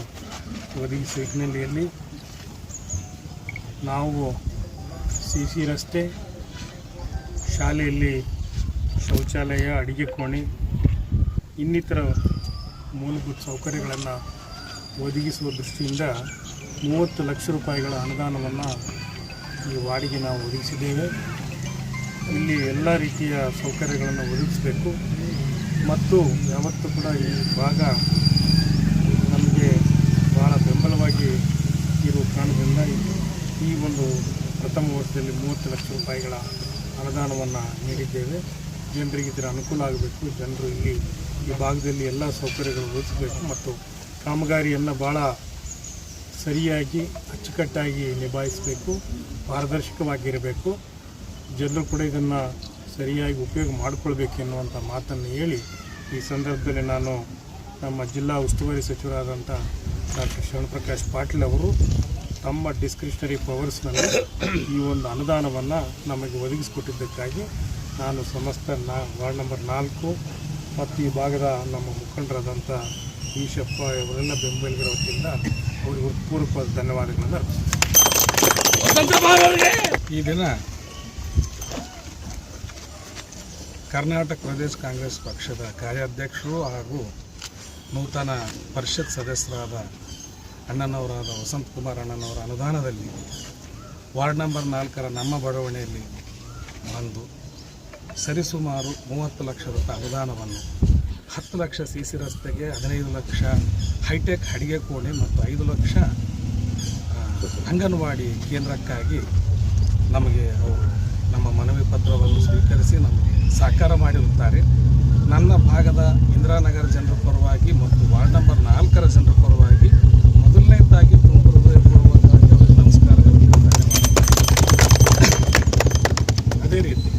ಒದಗಿಸುವ ಹಿನ್ನೆಲೆಯಲ್ಲಿ ನಾವು ಸಿಸಿ ರಸ್ತೆ, ಶಾಲೆಯಲ್ಲಿ ಶೌಚಾಲಯ, ಅಡಿಗೆ ಕೋಣೆ ಇನ್ನಿತರ ಮೂಲಭೂತ ಸೌಕರ್ಯಗಳನ್ನು ಒದಗಿಸುವ ದೃಷ್ಟಿಯಿಂದ 30 ಲಕ್ಷ ರೂಪಾಯಿಗಳ ಅನುದಾನವನ್ನು ಈ ವಾರ್ಡಿಗೆ ನಾವು ಒದಗಿಸಿದ್ದೇವೆ. ಇಲ್ಲಿ ಎಲ್ಲ ರೀತಿಯ ಸೌಕರ್ಯಗಳನ್ನು ಒದಗಿಸಬೇಕು ಮತ್ತು ಯಾವತ್ತೂ ಕೂಡ ಈ ಭಾಗ ನಮಗೆ ಭಾಳ ಬೆಂಬಲವಾಗಿ ಇರುವ ಕಾರಣದಿಂದ ಈ ಒಂದು ಪ್ರಥಮ ವರ್ಷದಲ್ಲಿ 30 ಲಕ್ಷ ರೂಪಾಯಿಗಳ ಅನುದಾನವನ್ನು ನೀಡಿದ್ದೇವೆ. ಜನರಿಗೆ ಇದರ ಅನುಕೂಲ ಆಗಬೇಕು, ಜನರು ಇಲ್ಲಿ ಈ ಭಾಗದಲ್ಲಿ ಎಲ್ಲ ಸೌಕರ್ಯಗಳು ಒದಗಿಸಬೇಕು ಮತ್ತು ಕಾಮಗಾರಿಯನ್ನು ಭಾಳ ಸರಿಯಾಗಿ ಅಚ್ಚುಕಟ್ಟಾಗಿ ನಿಭಾಯಿಸಬೇಕು, ಪಾರದರ್ಶಕವಾಗಿರಬೇಕು, ಜನರು ಕೂಡ ಇದನ್ನು ಸರಿಯಾಗಿ ಉಪಯೋಗ ಮಾಡಿಕೊಳ್ಬೇಕು ಎನ್ನುವಂಥ ಮಾತನ್ನು ಹೇಳಿ ಈ ಸಂದರ್ಭದಲ್ಲಿ ನಾನು ನಮ್ಮ ಜಿಲ್ಲಾ ಉಸ್ತುವಾರಿ ಸಚಿವರಾದಂಥ ಡಾಕ್ಟರ್ ಶಿವಪ್ರಕಾಶ್ ಪಾಟೀಲ್ ಅವರು ತಮ್ಮ ಡಿಸ್ಕ್ರಿಷನರಿ ಪವರ್ಸ್ನಲ್ಲಿ ಈ ಒಂದು ಅನುದಾನವನ್ನು ನಮಗೆ ಒದಗಿಸಿಕೊಟ್ಟಿದ್ದಕ್ಕಾಗಿ ನಾನು ಸಮಸ್ತ ವಾರ್ಡ್ ನಂಬರ್ 4 ಮತ್ತು ಈ ಭಾಗದ ನಮ್ಮ ಮುಖಂಡರಾದಂಥ ಈಶಪ್ಪ ಅವರೆಲ್ಲ ಬೆಂಬಲಿಗರ ವತಿಯಿಂದ ಅವರಿಗೆ ಹೃತ್ಪೂರ್ವಕವಾದ ಧನ್ಯವಾದಗಳನ್ನು ಈ ದಿನ ಕರ್ನಾಟಕ ಪ್ರದೇಶ ಕಾಂಗ್ರೆಸ್ ಪಕ್ಷದ ಕಾರ್ಯಾಧ್ಯಕ್ಷರು ಹಾಗೂ ನೂತನ ಪರಿಷತ್ ಸದಸ್ಯರಾದ ಅಣ್ಣನವರಾದ ವಸಂತ್ ಕುಮಾರ್ ಅಣ್ಣನವರ ಅನುದಾನದಲ್ಲಿ ವಾರ್ಡ್ ನಂಬರ್ 4 ನಮ್ಮ ಬಡಾವಣೆಯಲ್ಲಿ ಬಂದು ಸರಿಸುಮಾರು 30 ಲಕ್ಷ ರೂಪಾಯಿ ಅನುದಾನವನ್ನು 10 ಲಕ್ಷ ಸಿಸಿ ರಸ್ತೆಗೆ, 15 ಲಕ್ಷ ಹೈಟೆಕ್ ಅಡಿಗೆ ಕೋಣೆ ಮತ್ತು 5 ಲಕ್ಷ ಅಂಗನವಾಡಿ ಕೇಂದ್ರಕ್ಕಾಗಿ ನಮಗೆ ಅವರು ನಮ್ಮ ಮನವಿ ಪತ್ರವನ್ನು ಸ್ವೀಕರಿಸಿ ನಮಗೆ ಸಹಕಾರ ಮಾಡಿರುತ್ತಾರೆ. ನನ್ನ ಭಾಗದ ಇಂದಿರಾನಗರ ಜನರ ಪರವಾಗಿ ಮತ್ತು ವಾರ್ಡ್ ನಂಬರ್ 4ರ ಜನರ ಪರವಾಗಿ ಮೊದಲನೇದಾಗಿ ತುಂಬ ಹೃದಯಪೂರ್ವಕವಾಗಿ ಅವರಿಗೆ ನಮಸ್ಕಾರಗಳನ್ನು ಅದೇ ರೀತಿ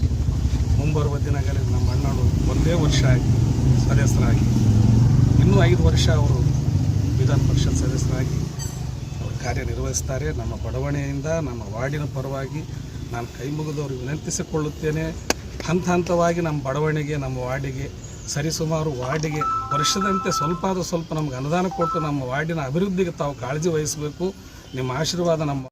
ಮುಂಬರುವ ದಿನಗಳಲ್ಲಿ ನಮ್ಮ ಅಣ್ಣರು ಒಂದೇ ವರ್ಷ ಆಗಿ ಸದಸ್ಯರಾಗಿ ಇನ್ನೂ 5 ವರ್ಷ ಅವರು ವಿಧಾನ ಪರಿಷತ್ ಸದಸ್ಯರಾಗಿ ಅವರು ಕಾರ್ಯನಿರ್ವಹಿಸ್ತಾರೆ. ನಡೆಸ್ತಾರೆ. ನಮ್ಮ ಬಡಾವಣೆಯಿಂದ ನಮ್ಮ ವಾರ್ಡಿನ ಪರವಾಗಿ ನಾನು ಕೈ ಮುಗಿದವರು ವಿನಂತಿಸಿಕೊಳ್ಳುತ್ತೇನೆ. ಹಂತವಾಗಿ ನಮ್ಮ ಬಡಾವಣೆಗೆ, ನಮ್ಮ ವಾರ್ಡಿಗೆ ಸರಿಸುಮಾರು ವಾರ್ಡಿಗೆ ವರ್ಷದಂತೆ ಸ್ವಲ್ಪ ನಮ್ಗೆ ಅನುದಾನ ಕೊಟ್ಟು ನಮ್ಮ ವಾರ್ಡಿನ ಅಭಿವೃದ್ಧಿಗೆ ತಾವು ಕಾಳಜಿ ವಹಿಸಬೇಕು. ನಿಮ್ಮ ಆಶೀರ್ವಾದ ನಮ್ಮ